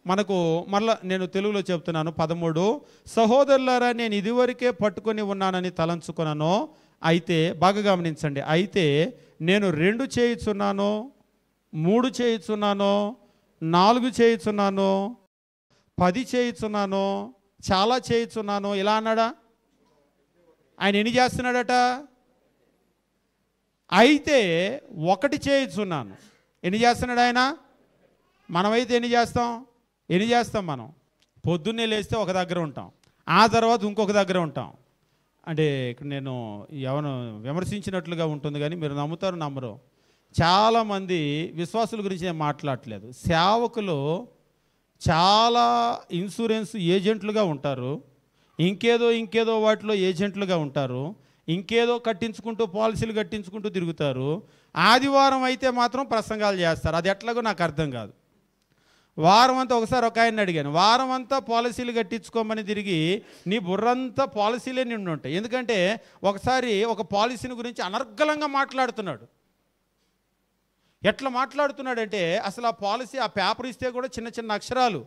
మనకు మరలా నేను తెలుగులో చెప్తున్నాను 13, సహోదరులారా నేను ఇదివరకే పట్టుకొని ఉన్నానని తలంచుకున్నాను. అయితే బాగా గమనించండి, అయితే నేను 2 చేయుచున్నాను, 3 చేయుచున్నాను, 4 చేయుచున్నాను, 10 చేయుచున్నాను, చాలా చేయుచున్నాను ఇలా అన్నాడా? ఆయన ఎన్ని చేస్తున్నాడట? అయితే 1 చేయుచున్నాను. ఎన్ని చేస్తున్నాడు ఆయన? మనమైతే ఎన్ని చేస్తాం? మనం పొద్దున్నే లేస్తే ఒక దగ్గర ఉంటాం, ఆ తర్వాత ఇంకొక దగ్గర ఉంటాం. అంటే ఇక్కడ నేను ఎవరు విమర్శించినట్లుగా ఉంటుంది కానీ మీరు నమ్ముతారు నమ్మరు, చాలామంది విశ్వాసుల గురించి నేను మాట్లాడట్లేదు. సేవకులు చాలా ఇన్సూరెన్స్ ఏజెంట్లుగా ఉంటారు, ఇంకేదో వాటిలో ఏజెంట్లుగా ఉంటారు, ఇంకేదో కట్టించుకుంటూ పాలసీలు కట్టించుకుంటూ తిరుగుతారు. ఆదివారం అయితే మాత్రం ప్రసంగాలు చేస్తారు. అది ఎట్లాగో నాకు అర్థం కాదు. వారం అంతా ఒకసారి ఒక ఆయన్ని అడిగాను, వారం అంతా పాలసీలు కట్టించుకోమని తిరిగి నీ బుర్రంతా పాలసీలే నిండి ఉంటాయి. ఎందుకంటే ఒకసారి ఒక పాలసీని గురించి అనర్గళంగా మాట్లాడుతున్నాడు. ఎట్లా మాట్లాడుతున్నాడంటే అసలు ఆ పాలసీ, ఆ పేపర్ ఇస్తే కూడా చిన్న చిన్న అక్షరాలు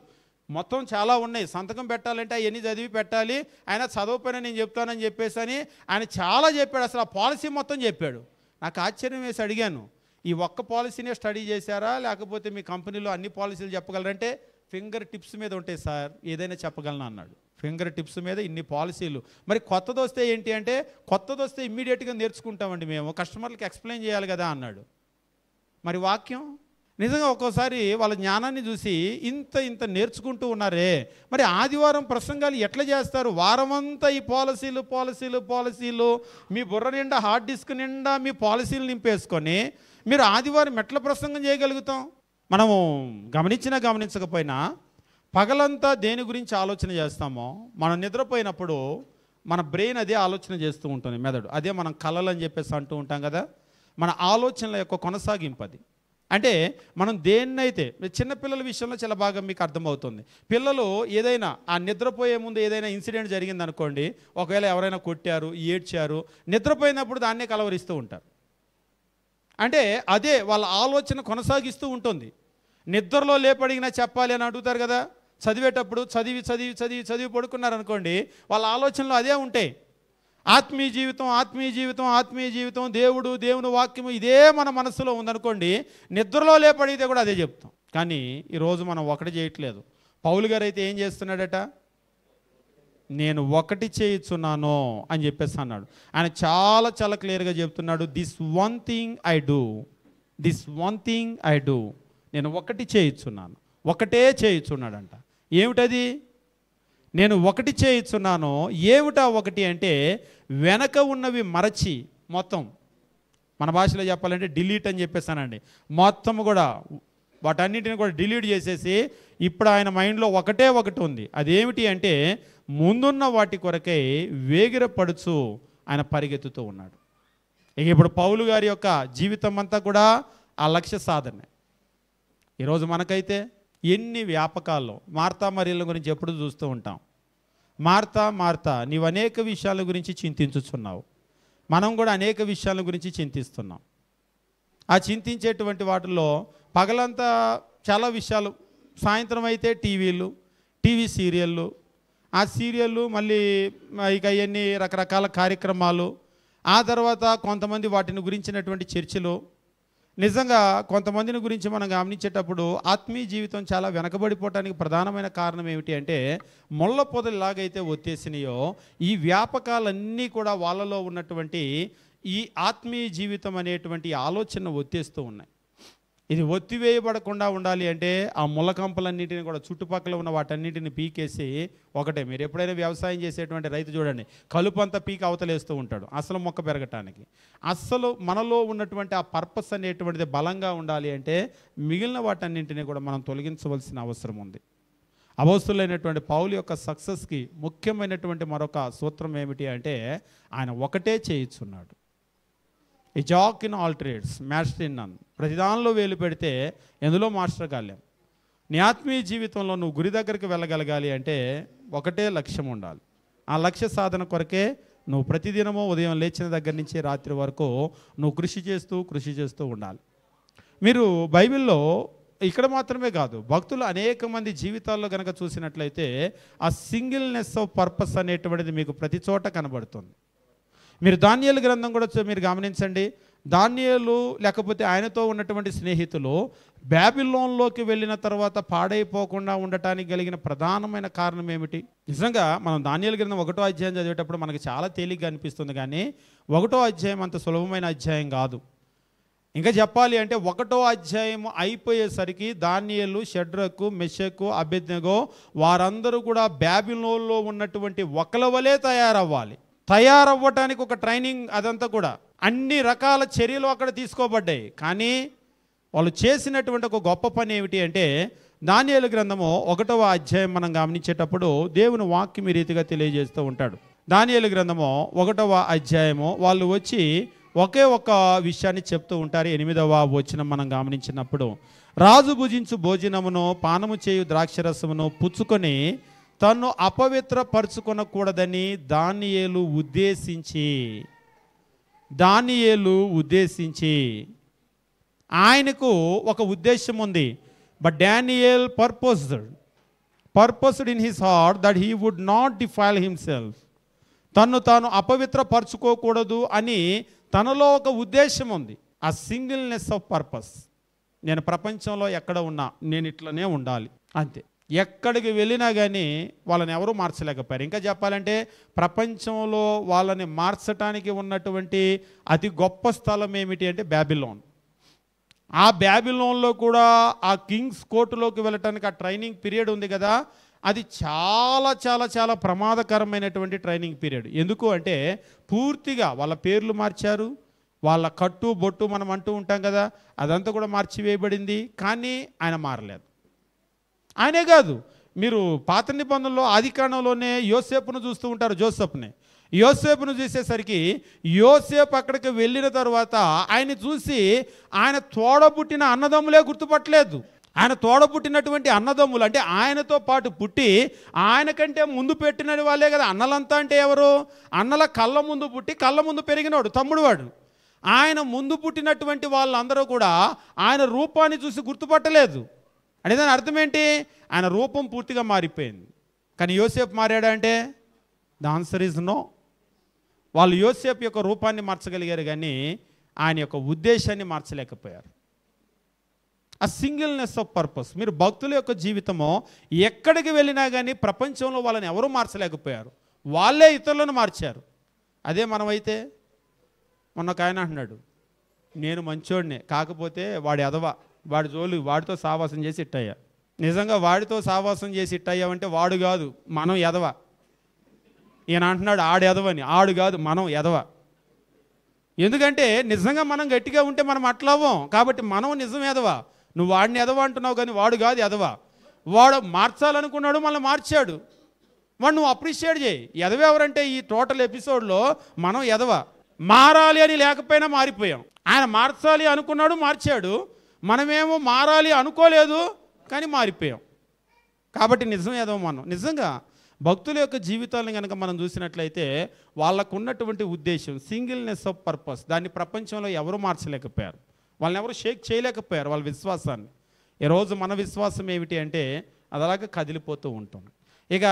మొత్తం చాలా ఉన్నాయి, సంతకం పెట్టాలంటే అవన్నీ చదివి పెట్టాలి, ఆయన చదవకపోయినా నేను చెప్తానని చెప్పేసి అని ఆయన చాలా చెప్పాడు. అసలు ఆ పాలసీ మొత్తం చెప్పాడు. నాకు ఆశ్చర్యం వేసి అడిగాను, ఈ ఒక్క పాలసీనే స్టడీ చేశారా లేకపోతే మీ కంపెనీలో అన్ని పాలసీలు చెప్పగలరంటే ఫింగర్ టిప్స్ మీద ఉంటాయి సార్, ఏదైనా చెప్పగలను అన్నాడు. ఫింగర్ టిప్స్ మీద ఇన్ని పాలసీలు. మరి కొత్తది వస్తే ఏంటి అంటే, కొత్తది వస్తే ఇమ్మీడియట్గా నేర్చుకుంటామండి మేము, కస్టమర్లకు ఎక్స్ప్లెయిన్ చేయాలి కదా అన్నాడు. మరి వాక్యం నిజంగా ఒక్కోసారి వాళ్ళ జ్ఞానాన్ని చూసి ఇంత నేర్చుకుంటూ ఉన్నారే, మరి ఆదివారం ప్రసంగాలు ఎట్లా చేస్తారు? వారమంతా ఈ పాలసీలు మీ బుర్ర నిండా, హార్డ్ డిస్క్ నిండా మీ పాలసీలు నింపేసుకొని మీరు ఆదివారం ఎట్లా ప్రసంగం చేయగలుగుతాం? మనము గమనించకపోయినా పగలంతా దేని గురించి ఆలోచన చేస్తామో, మనం నిద్రపోయినప్పుడు మన బ్రెయిన్ అదే ఆలోచన చేస్తూ ఉంటుంది, మెదడు అదే మనం కలలు అని చెప్పేసి అంటూ ఉంటాం కదా. మన ఆలోచనల యొక్క కొనసాగింపు అది. అంటే మనం దేన్నైతే, చిన్నపిల్లల విషయంలో చాలా బాగా మీకు అర్థమవుతుంది. పిల్లలు ఏదైనా ఆ నిద్రపోయే ముందు ఏదైనా ఇన్సిడెంట్ జరిగిందనుకోండి, ఒకవేళ ఎవరైనా కొట్టారు, ఏడ్చారు, నిద్రపోయినప్పుడు దాన్నే కలవరిస్తూ ఉంటారు. అంటే అదే వాళ్ళ ఆలోచన కొనసాగిస్తూ ఉంటుంది. నిద్రలో లేపడిగినా చెప్పాలి అని అడుగుతారు కదా, చదివేటప్పుడు చదివి పడుకున్నారనుకోండి, వాళ్ళ ఆలోచనలు అదే ఉంటాయి. ఆత్మీయ జీవితం, దేవుని వాక్యము ఇదే మన మనసులో ఉందనుకోండి, నిద్రలో లేపడితే కూడా అదే చెప్తాం. కానీ ఈరోజు మనం ఒకటి చేయట్లేదు. పౌలు గారు అయితే ఏం చేస్తున్నాడట? నేను 1 చేయుచున్నాను అని చెప్పేసి అన్నాడు. ఆయన చాలా క్లియర్గా చెప్తున్నాడు, this one thing I do, నేను 1 చేయుచున్నాను. 1 చేయుచున్నాడంట. ఏమిటది? నేను 1 చేయుచున్నాను. ఏమిటా 1 అంటే, వెనక ఉన్నవి మరచి మొత్తం, మన భాషలో చెప్పాలంటే డిలీట్ అని చెప్పేసానండి, మొత్తం కూడా వాటన్నిటిని కూడా డిలీట్ చేసేసి ఇప్పుడు ఆయన మైండ్లో 1 ఉంది. అదేమిటి అంటే, ముందున్న వాటి కొరకై వేగిరపడుచు ఆయన పరిగెత్తుతూ ఉన్నాడు. ఇక ఇప్పుడు పౌలు గారి యొక్క జీవితం అంతా కూడా ఆ లక్ష్య సాధనే. ఈరోజు మనకైతే ఎన్ని వ్యాపకాల్లో మార్తా మరియల గురించి ఎప్పుడు చూస్తూ ఉంటాం. మార్తా నీవు అనేక విషయాల గురించి చింతించుచున్నావు, మనం కూడా అనేక విషయాల గురించి చింతిస్తున్నాం. ఆ చింతించేటువంటి వాటిల్లో పగలంతా చాలా విషయాలు, సాయంత్రం అయితే టీవీ సీరియళ్ళు, ఆ సీరియళ్ళు మళ్ళీ ఇక అవన్నీ రకరకాల కార్యక్రమాలు, ఆ తర్వాత కొంతమంది వాటిని గురించినటువంటి చర్చలు. నిజంగా కొంతమందిని గురించి మనం గమనించేటప్పుడు ఆత్మీయ జీవితం చాలా వెనకబడిపోవటానికి ప్రధానమైన కారణం ఏమిటి అంటే, ముళ్ళ పొదలాగైతే ఒత్తేసినాయో ఈ వ్యాపకాలన్నీ కూడా వాళ్ళలో ఉన్నటువంటి ఈ ఆత్మీయ జీవితం అనేటువంటి ఆలోచన ఒత్తేస్తూ ఉన్నాయి. ఇది ఒత్తివేయబడకుండా ఉండాలి అంటే ఆ ముళ్ళకంపలన్నింటినీ కూడా చుట్టుపక్కల ఉన్న వాటన్నింటిని పీకేసి ఒకటే. మీరు ఎప్పుడైనా వ్యవసాయం చేసేటువంటి రైతు చూడండి, కలుపంతా పీకి అవతలేస్తూ ఉంటాడు అసలు మొక్క పెరగటానికి. అస్సలు మనలో ఉన్నటువంటి ఆ పర్పస్ అనేటువంటిది బలంగా ఉండాలి అంటే మిగిలిన వాటన్నింటినీ కూడా మనం తొలగించవలసిన అవసరం ఉంది. అపోస్తలుడైనటువంటి పౌలు యొక్క సక్సెస్కి ముఖ్యమైనటువంటి మరొక సూత్రం ఏమిటి అంటే, ఆయన 1 చేయుచున్నాడు. ఈ jack in all trades, master in none. ప్రతిదానిలో వేలు పెడితే ఎందులో మాస్టర్ కాలేం. నీ ఆత్మీయ జీవితంలో నువ్వు గురి దగ్గరికి వెళ్ళగలగాలి అంటే ఒకటే లక్ష్యం ఉండాలి. ఆ లక్ష్య సాధన కొరకే నువ్వు ప్రతిదినము ఉదయం లేచిన దగ్గర నుంచి రాత్రి వరకు నువ్వు కృషి చేస్తూ ఉండాలి. మీరు బైబిల్లో ఇక్కడ మాత్రమే కాదు, భక్తులు అనేక మంది జీవితాల్లో కనుక చూసినట్లయితే ఆ సింగిల్నెస్ ఆఫ్ పర్పస్ అనేటువంటిది మీకు ప్రతి చోట కనబడుతుంది. మీరు దానియేలు గ్రంథం కూడా మీరు గమనించండి. దానియేలు లేకపోతే ఆయనతో ఉన్నటువంటి స్నేహితులు బాబిలోన్లోకి వెళ్ళిన తర్వాత పాడైపోకుండా ఉండటానికి కలిగిన ప్రధానమైన కారణం ఏమిటి? నిజంగా మనం దానియేలు గ్రంథం 1వ అధ్యాయం చదివేటప్పుడు మనకి చాలా తేలిగ్గా అనిపిస్తుంది, కానీ 1వ అధ్యాయం అంత సులభమైన అధ్యాయం కాదు. ఇంకా చెప్పాలి అంటే 1వ అధ్యాయం అయిపోయేసరికి దానియేలు, షడ్రకు, మెషకు, అబేద్నెగో వారందరూ కూడా బాబిలోన్లో ఉన్నటువంటి ఒకల వలె తయారవ్వటానికి ఒక ట్రైనింగ్, అదంతా కూడా అన్ని రకాల చర్యలు అక్కడ తీసుకోబడ్డాయి. కానీ వాళ్ళు చేసినటువంటి ఒక గొప్ప పని ఏమిటి అంటే దానియేలు గ్రంథము 1వ అధ్యాయం మనం గమనించేటప్పుడు దేవుని వాక్యం ఈ రీతిగా తెలియజేస్తూ ఉంటాడు. దానియేలు గ్రంథము 1వ అధ్యాయము వాళ్ళు వచ్చి ఒకే ఒక విషయాన్ని చెప్తూ ఉంటారు. 8వ వచనం మనం గమనించినప్పుడు, రాజు భుజించు భోజనమును పానము చేయు ద్రాక్షరసమును పుచ్చుకొని తన్ను అపవిత్రపరచుకొనకూడదని దానియేలు ఉద్దేశించి ఆయనకు ఒక ఉద్దేశం ఉంది. But Daniel purposed in his heart that he would not defile himself. తన్ను తాను అపవిత్రపరచుకోకూడదు అని తనలో ఒక ఉద్దేశం ఉంది. ఆ సింగిల్నెస్ ఆఫ్ పర్పస్. నేను ప్రపంచంలో ఎక్కడ ఉన్నా నేను ఇట్లనే ఉండాలి అంతే. ఎక్కడికి వెళ్ళినా కానీ వాళ్ళని ఎవరూ మార్చలేకపోయారు. ఇంకా చెప్పాలంటే ప్రపంచంలో వాళ్ళని మార్చడానికి ఉన్నటువంటి అతి గొప్ప స్థలం ఏమిటి అంటే బాబిలోన్. ఆ బాబిలోన్లో కూడా ఆ కింగ్స్ కోర్టులోకి వెళ్ళటానికి ఆ ట్రైనింగ్ పీరియడ్ ఉంది కదా, అది చాలా చాలా చాలా ప్రమాదకరమైనటువంటి ట్రైనింగ్ పీరియడ్. ఎందుకు అంటే పూర్తిగా వాళ్ళ పేర్లు మార్చారు, వాళ్ళ కట్టు బొట్టు మనం అంటూ ఉంటాం కదా, అదంతా కూడా మార్చివేయబడింది. కానీ ఆయన మారలేదు. ఆయనే కాదు, మీరు పాత నిబంధనలో ఆదికాండంలోనే యోసేపును చూస్తూ ఉంటారు. యోసేపును చూసేసరికి యోసేపు అక్కడికి వెళ్ళిన తర్వాత ఆయన చూసి ఆయన తోడబుట్టిన అన్నదమ్ములే గుర్తుపట్టలేదు. ఆయన తోడబుట్టినటువంటి అన్నదమ్ములు అంటే ఆయనతో పాటు పుట్టి ఆయన కంటే ముందు పెట్టిన వాళ్ళే కదా అన్నలంతా. అంటే ఎవరు? అన్నల కళ్ళ ముందు పుట్టి కళ్ళ ముందు పెరిగినవాడు తమ్ముడు వాడు. ఆయన ముందు పుట్టినటువంటి వాళ్ళందరూ కూడా ఆయన రూపాన్ని చూసి గుర్తుపట్టలేదు. అంటే దాని అర్థం ఏంటి? ఆయన రూపం పూర్తిగా మారిపోయింది. కానీ యోసేపు మారాడా అంటే ద ఆన్సర్ ఈజ్ నో. వాళ్ళు యోసేపు యొక్క రూపాన్ని మార్చగలిగారు కానీ ఆయన యొక్క ఉద్దేశాన్ని మార్చలేకపోయారు. ఆ సింగిల్నెస్ ఆఫ్ పర్పస్. మీరు భక్తుల యొక్క జీవితము ఎక్కడికి వెళ్ళినా కానీ ప్రపంచంలో వాళ్ళని ఎవరూ మార్చలేకపోయారు, వాళ్ళే ఇతరులను మార్చారు. అదే మనమైతే మొన్న ఒక ఆయన అంటున్నాడు, నేను మంచోడినే, కాకపోతే వాడి ఎదవ, వాడి జోలు, వాడితో సావాసం చేసి ఇట్టయ్యా. నిజంగా వాడితో సావాసం చేసి ఇట్టయ్యావంటే వాడు కాదు, మనం ఎదవ. ఈయన అంటున్నాడు ఆడు ఎదవని. ఆడు కాదు, మనం ఎదవ. ఎందుకంటే నిజంగా మనం గట్టిగా ఉంటే మనం అట్లావం. కాబట్టి మనం నిజం ఎదవ. నువ్వు వాడిని ఎదవ అంటున్నావు కానీ వాడు కాదు ఎదవ. వాడు మార్చాలనుకున్నాడు, మళ్ళీ మార్చాడు. వాడు నువ్వు అప్రిషియేట్ చేయి. ఎదవ ఎవరంటే ఈ టోటల్ ఎపిసోడ్లో మనం ఎదవ. మారాలి అని లేకపోయినా మారిపోయాం. ఆయన మార్చాలి అనుకున్నాడు, మార్చాడు. మనమేమో మారాలి అనుకోలేదు కానీ మారిపోయాం. కాబట్టి నిజం ఎదవ మనం. నిజంగా భక్తుల యొక్క జీవితాలను కనుక మనం చూసినట్లయితే వాళ్ళకు ఉన్నటువంటి ఉద్దేశం సింగిల్నెస్ ఆఫ్ పర్పస్, దాన్ని ప్రపంచంలో ఎవరు మార్చలేకపోయారు. వాళ్ళని ఎవరు షేక్ చేయలేకపోయారు వాళ్ళ విశ్వాసాన్ని. ఈరోజు మన విశ్వాసం ఏమిటి అంటే అది అలాగే కదిలిపోతూ ఉంటుంది. ఇక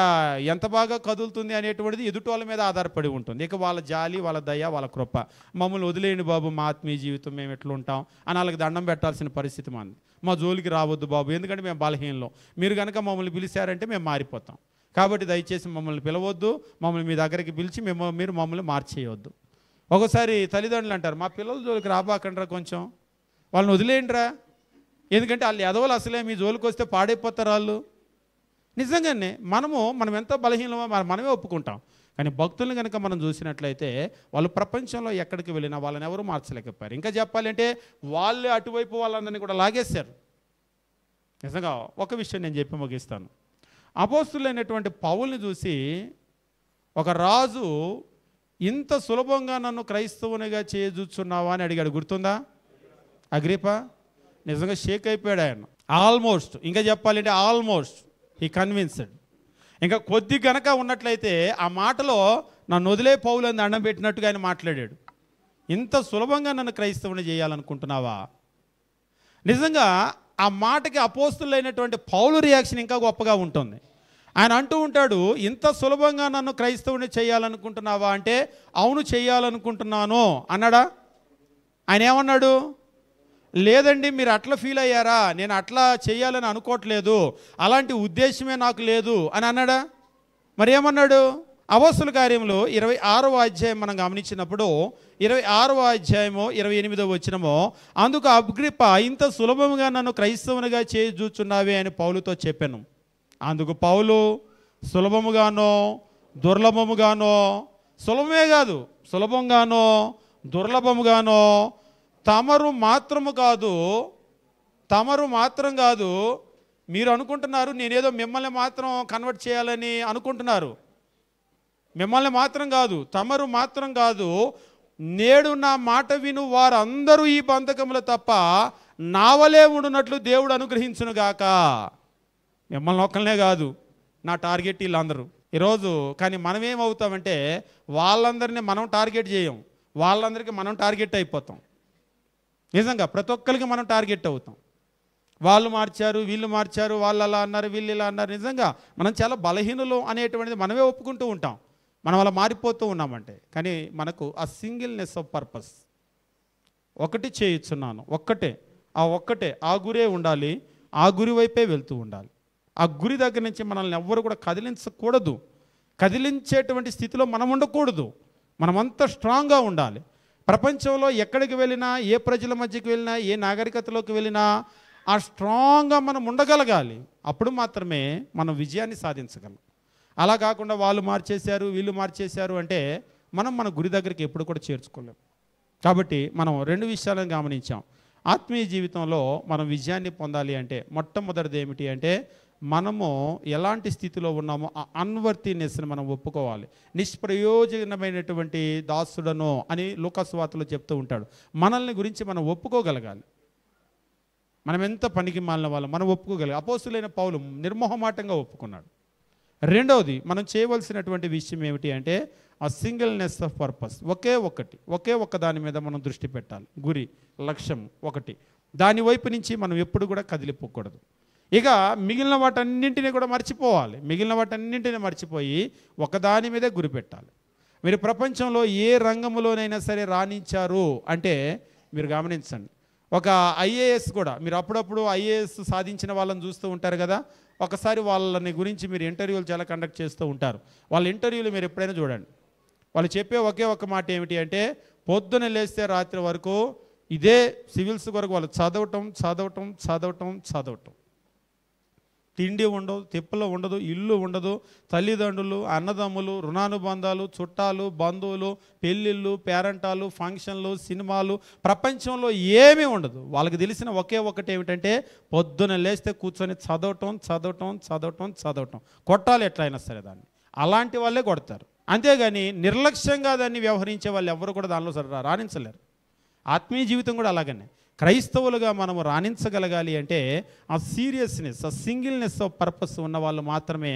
ఎంత బాగా కదులుతుంది అనేటువంటిది ఎదుటి వాళ్ళ మీద ఆధారపడి ఉంటుంది. ఇక వాళ్ళ జాలి, వాళ్ళ దయ, వాళ్ళ కృప. మమ్మల్ని వదిలేయండి బాబు, మా ఆత్మీయ జీవితం మేము ఎట్లా ఉంటాం అని వాళ్ళకి దండం పెట్టాల్సిన పరిస్థితి మంది. మా జోలికి రావద్దు బాబు, ఎందుకంటే మేము బలహీనలో, మీరు కనుక మమ్మల్ని పిలిచారంటే మేము మారిపోతాం. కాబట్టి దయచేసి మమ్మల్ని పిలవద్దు, మమ్మల్ని మీ దగ్గరికి పిలిచి మీరు మమ్మల్ని మార్చేయవద్దు. ఒకసారి తల్లిదండ్రులు అంటారు, మా పిల్లల జోలికి రాబాకండ్రా, కొంచెం వాళ్ళని వదిలేయండిరా, ఎందుకంటే వాళ్ళు ఎదవలు అసలే మీ జోలికి వస్తే పాడైపోతారు వాళ్ళు. నిజంగానే మనం ఎంత బలహీనమో మనమే ఒప్పుకుంటాం. కానీ భక్తులను కనుక మనం చూసినట్లయితే వాళ్ళు ప్రపంచంలో ఎక్కడికి వెళ్ళినా వాళ్ళని ఎవరు మార్చలేకపోయారు. ఇంకా చెప్పాలంటే వాళ్ళే అటువైపు వాళ్ళందరినీ కూడా లాగేశారు. నిజంగా ఒక విషయం నేను చెప్పి ముగిస్తాను. అపోస్తులైనటువంటి పౌల్ని చూసి ఒక రాజు ఇంత సులభంగా నన్ను క్రైస్తవునిగా చేజూచున్నావా అని అడిగాడు. గుర్తుందా? అగ్రిపా నిజంగా షేక్ అయిపోయాడు ఆయన. ఆల్మోస్ట్, ఇంకా చెప్పాలంటే ఆల్మోస్ట్ హీ కన్విన్స్డ్. ఇంకా కొద్ది గనక ఉన్నట్లయితే ఆ మాటలో నన్ను వదిలే పౌలు అని దండం పెట్టినట్టుగా ఆయన మాట్లాడాడు. ఇంత సులభంగా నన్ను క్రైస్తవుని చేయాలనుకుంటున్నావా? నిజంగా ఆ మాటకి అపోస్తులైనటువంటి పౌలు రియాక్షన్ ఇంకా గొప్పగా ఉంటుంది. ఆయన అంటూ ఉంటాడు, ఇంత సులభంగా నన్ను క్రైస్తవుని చేయాలనుకుంటున్నావా అంటే, అవును చేయాలనుకుంటున్నాను అన్నాడా? ఆయన ఏమన్నాడు? లేదండి మీరు అట్లా ఫీల్ అయ్యారా, నేను అట్లా చేయాలని అనుకోవట్లేదు, అలాంటి ఉద్దేశమే నాకు లేదు అని అన్నాడా? మరి ఏమన్నాడు? అపోస్తుల కార్యములు 26వ అధ్యాయం మనం గమనించినప్పుడు 26వ అధ్యాయము 28వ వచనము, అందుకు అగ్రిప్ప ఇంత సులభంగా నన్ను క్రైస్తవునిగా చేయుచున్నావే అని పౌలుతో చెప్పాను. అందుకు పౌలు సులభముగానో దుర్లభముగానో, సులభమే కాదు సులభంగానో దుర్లభముగానో, తమరు మాత్రం కాదు, మీరు అనుకుంటున్నారు నేనేదో మిమ్మల్ని మాత్రం కన్వర్ట్ చేయాలని అనుకుంటున్నారు. మిమ్మల్ని మాత్రం కాదు, తమరు మాత్రం కాదు, నేడు నా మాట విను వారందరూ ఈ బంధకములు తప్ప నావలే ఉండునట్లు దేవుడు అనుగ్రహించునుగాక. మిమ్మల్ని ఒక్కలనే కాదు, నా టార్గెట్ వీళ్ళందరూ ఈరోజు. కానీ మనం ఏమవుతామంటే వాళ్ళందరినీ మనం టార్గెట్ చేయం, వాళ్ళందరికీ మనం టార్గెట్ అయిపోతాం. నిజంగా ప్రతి ఒక్కరికి మనం టార్గెట్ అవుతాం. వాళ్ళు మార్చారు, వీళ్ళు మార్చారు, వాళ్ళు అలా అన్నారు, వీళ్ళు ఇలా అన్నారు. నిజంగా మనం చాలా బలహీనులు అనేటువంటిది మనమే ఒప్పుకుంటూ ఉంటాం, మనం అలా మారిపోతూ ఉన్నామంటే. కానీ మనకు ఆ సింగిల్నెస్ ఆఫ్ పర్పస్, ఒకటి చేయుచున్నాను, ఒక్కటే ఆ గురే ఉండాలి, ఆ గురి వైపే వెళ్తూ ఉండాలి. ఆ గురి దగ్గర నుంచి మనల్ని ఎవ్వరు కూడా కదిలించకూడదు, కదిలించేటువంటి స్థితిలో మనం ఉండకూడదు. మనమంతా స్ట్రాంగ్గా ఉండాలి. ప్రపంచంలో ఎక్కడికి వెళ్ళినా, ఏ ప్రజల మధ్యకి వెళ్ళినా, ఏ నాగరికతలోకి వెళ్ళినా ఆ స్ట్రాంగ్గా మనం ఉండగలగాలి. అప్పుడు మాత్రమే మనం విజయాన్ని సాధించగలం. అలా కాకుండా వాళ్ళు మార్చేశారు, వీళ్ళు మార్చేశారు అంటే మనం మన గురి దగ్గరికి ఎప్పుడు కూడా చేర్చుకోలేం. కాబట్టి మనం రెండు విషయాలను గమనించాం. ఆత్మీయ జీవితంలో మనం విజయాన్ని పొందాలి అంటే మొట్టమొదటిది ఏమిటి అంటే, మనము ఎలాంటి స్థితిలో ఉన్నామో ఆ అన్వర్తినెస్ని మనం ఒప్పుకోవాలి. నిష్ప్రయోజనమైనటువంటి దాసుడను అని లూకాసు వార్తలో చెప్తూ ఉంటాడు. మనల్ని గురించి మనం ఒప్పుకోగలగాలి. మనం ఎంత పనికి మాలిన వాళ్ళం మనం ఒప్పుకోగలిగాం. అపోస్తులైన పౌలు నిర్మోహమాటంగా ఒప్పుకున్నాడు. రెండవది మనం చేయవలసినటువంటి విషయం ఏమిటి అంటే ఆ సింగిల్నెస్ ఆఫ్ పర్పస్. ఒకే ఒక్క దాని మీద మనం దృష్టి పెట్టాలి. గురి, లక్ష్యం ఒకటి. దాని వైపు నుంచి మనం ఎప్పుడు కూడా కదిలిపోకూడదు. ఇక మిగిలిన వాటన్నింటినీ కూడా మర్చిపోవాలి. మిగిలిన వాటన్నింటినీ మర్చిపోయి ఒకదాని మీదే గురి పెట్టాలి. మీరు ప్రపంచంలో ఏ రంగంలోనైనా సరే రాణించారు అంటే మీరు గమనించండి. ఒక ఐఏఎస్ కూడా, మీరు అప్పుడప్పుడు ఐఏఎస్ సాధించిన వాళ్ళని చూస్తూ ఉంటారు కదా. ఒకసారి వాళ్ళని గురించి మీరు ఇంటర్వ్యూలు చాలా కండక్ట్ చేస్తూ ఉంటారు. వాళ్ళ ఇంటర్వ్యూలు మీరు ఎప్పుడైనా చూడండి. వాళ్ళు చెప్పే ఒకే మాట ఏమిటి అంటే, పొద్దున లేస్తే రాత్రి వరకు ఇదే సివిల్స్ వరకు వాళ్ళు చదవటం. తిండి ఉండదు, తిప్పలు ఉండదు, ఇల్లు ఉండదు, తల్లిదండ్రులు, అన్నదమ్ములు, రుణానుబంధాలు, చుట్టాలు, బంధువులు, పెళ్ళిళ్ళు, పేరంటాలు, ఫంక్షన్లు, సినిమాలు, ప్రపంచంలో ఏమీ ఉండదు. వాళ్ళకి తెలిసిన ఒకటి ఏమిటంటే పొద్దున లేస్తే కూర్చొని చదవటం. కొట్టాలి ఎట్లయినా సరే దాన్ని. అలాంటి వాళ్ళే కొడతారు. అంతేగాని నిర్లక్ష్యంగా దాన్ని వ్యవహరించే వాళ్ళు ఎవరు కూడా దానిలో రాణించలేరు. ఆత్మీయ జీవితం కూడా అలాగనే. క్రైస్తవులుగా మనము రాణించగలగాలి అంటే ఆ సీరియస్నెస్, ఆ సింగిల్నెస్ ఆఫ్ పర్పస్ ఉన్న వాళ్ళు మాత్రమే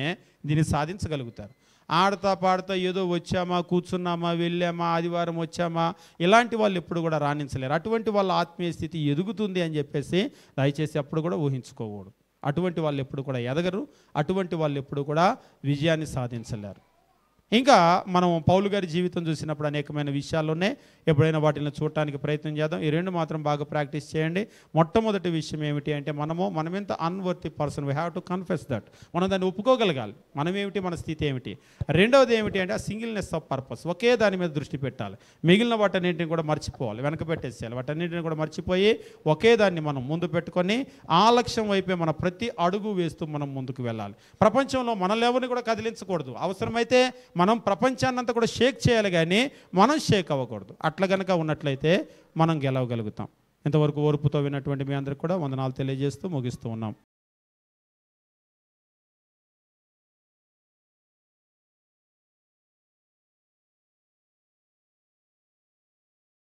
దీన్ని సాధించగలుగుతారు. ఆడతా పాడతా ఏదో వచ్చామా, కూర్చున్నామా, వెళ్ళామా, ఆదివారం వచ్చామా, ఇలాంటి వాళ్ళు ఎప్పుడు కూడా రాణించలేరు. అటువంటి వాళ్ళ ఆత్మీయ స్థితి ఎదుగుతుంది అని చెప్పేసి దయచేసి అప్పుడు కూడా ఊహించుకోకూడదు. అటువంటి వాళ్ళు ఎప్పుడు కూడా ఎదగరు, అటువంటి వాళ్ళు ఎప్పుడు కూడా విజయాన్ని సాధించలేరు. ఇంకా మనం పౌలు గారి జీవితం చూసినప్పుడు అనేకమైన విషయాలు ఉన్నాయి. ఎప్పుడైనా వాటిని చూడటానికి ప్రయత్నం చేద్దాం. ఈ రెండు మాత్రం బాగా ప్రాక్టీస్ చేయండి. మొట్టమొదటి విషయం ఏమిటి అంటే మనం ఎంత unworthy person, we have to confess that. మనం దాన్ని ఒప్పుకోగలగాలి. మనమేమిటి, మన స్థితి ఏమిటి. రెండవది ఏమిటి అంటే ఆ సింగిల్నెస్ ఆఫ్ పర్పస్. ఒకే దాని మీద దృష్టి పెట్టాలి. మిగిలిన వాటన్నింటిని కూడా మర్చిపోవాలి, వెనక పెట్టేసేయాలి. వాటన్నింటిని కూడా మర్చిపోయి ఒకే దాన్ని మనం ముందు పెట్టుకొని ఆ లక్ష్యం వైపే మన ప్రతి అడుగు వేస్తూ మనం ముందుకు వెళ్ళాలి. ప్రపంచంలో మనల్ని ఎవరిని కూడా కదిలించకూడదు. అవసరమైతే మనం ప్రపంచాన్నంతా కూడా షేక్ చేయాలి, కానీ మనం షేక్ అవ్వకూడదు. అట్లా కనుక ఉన్నట్లయితే మనం గెలవగలుగుతాం. ఇంతవరకు ఓర్పుతో విన్నటువంటి మీ అందరికీ కూడా వందనాలు తెలియజేస్తూ ముగిస్తూ ఉన్నాం.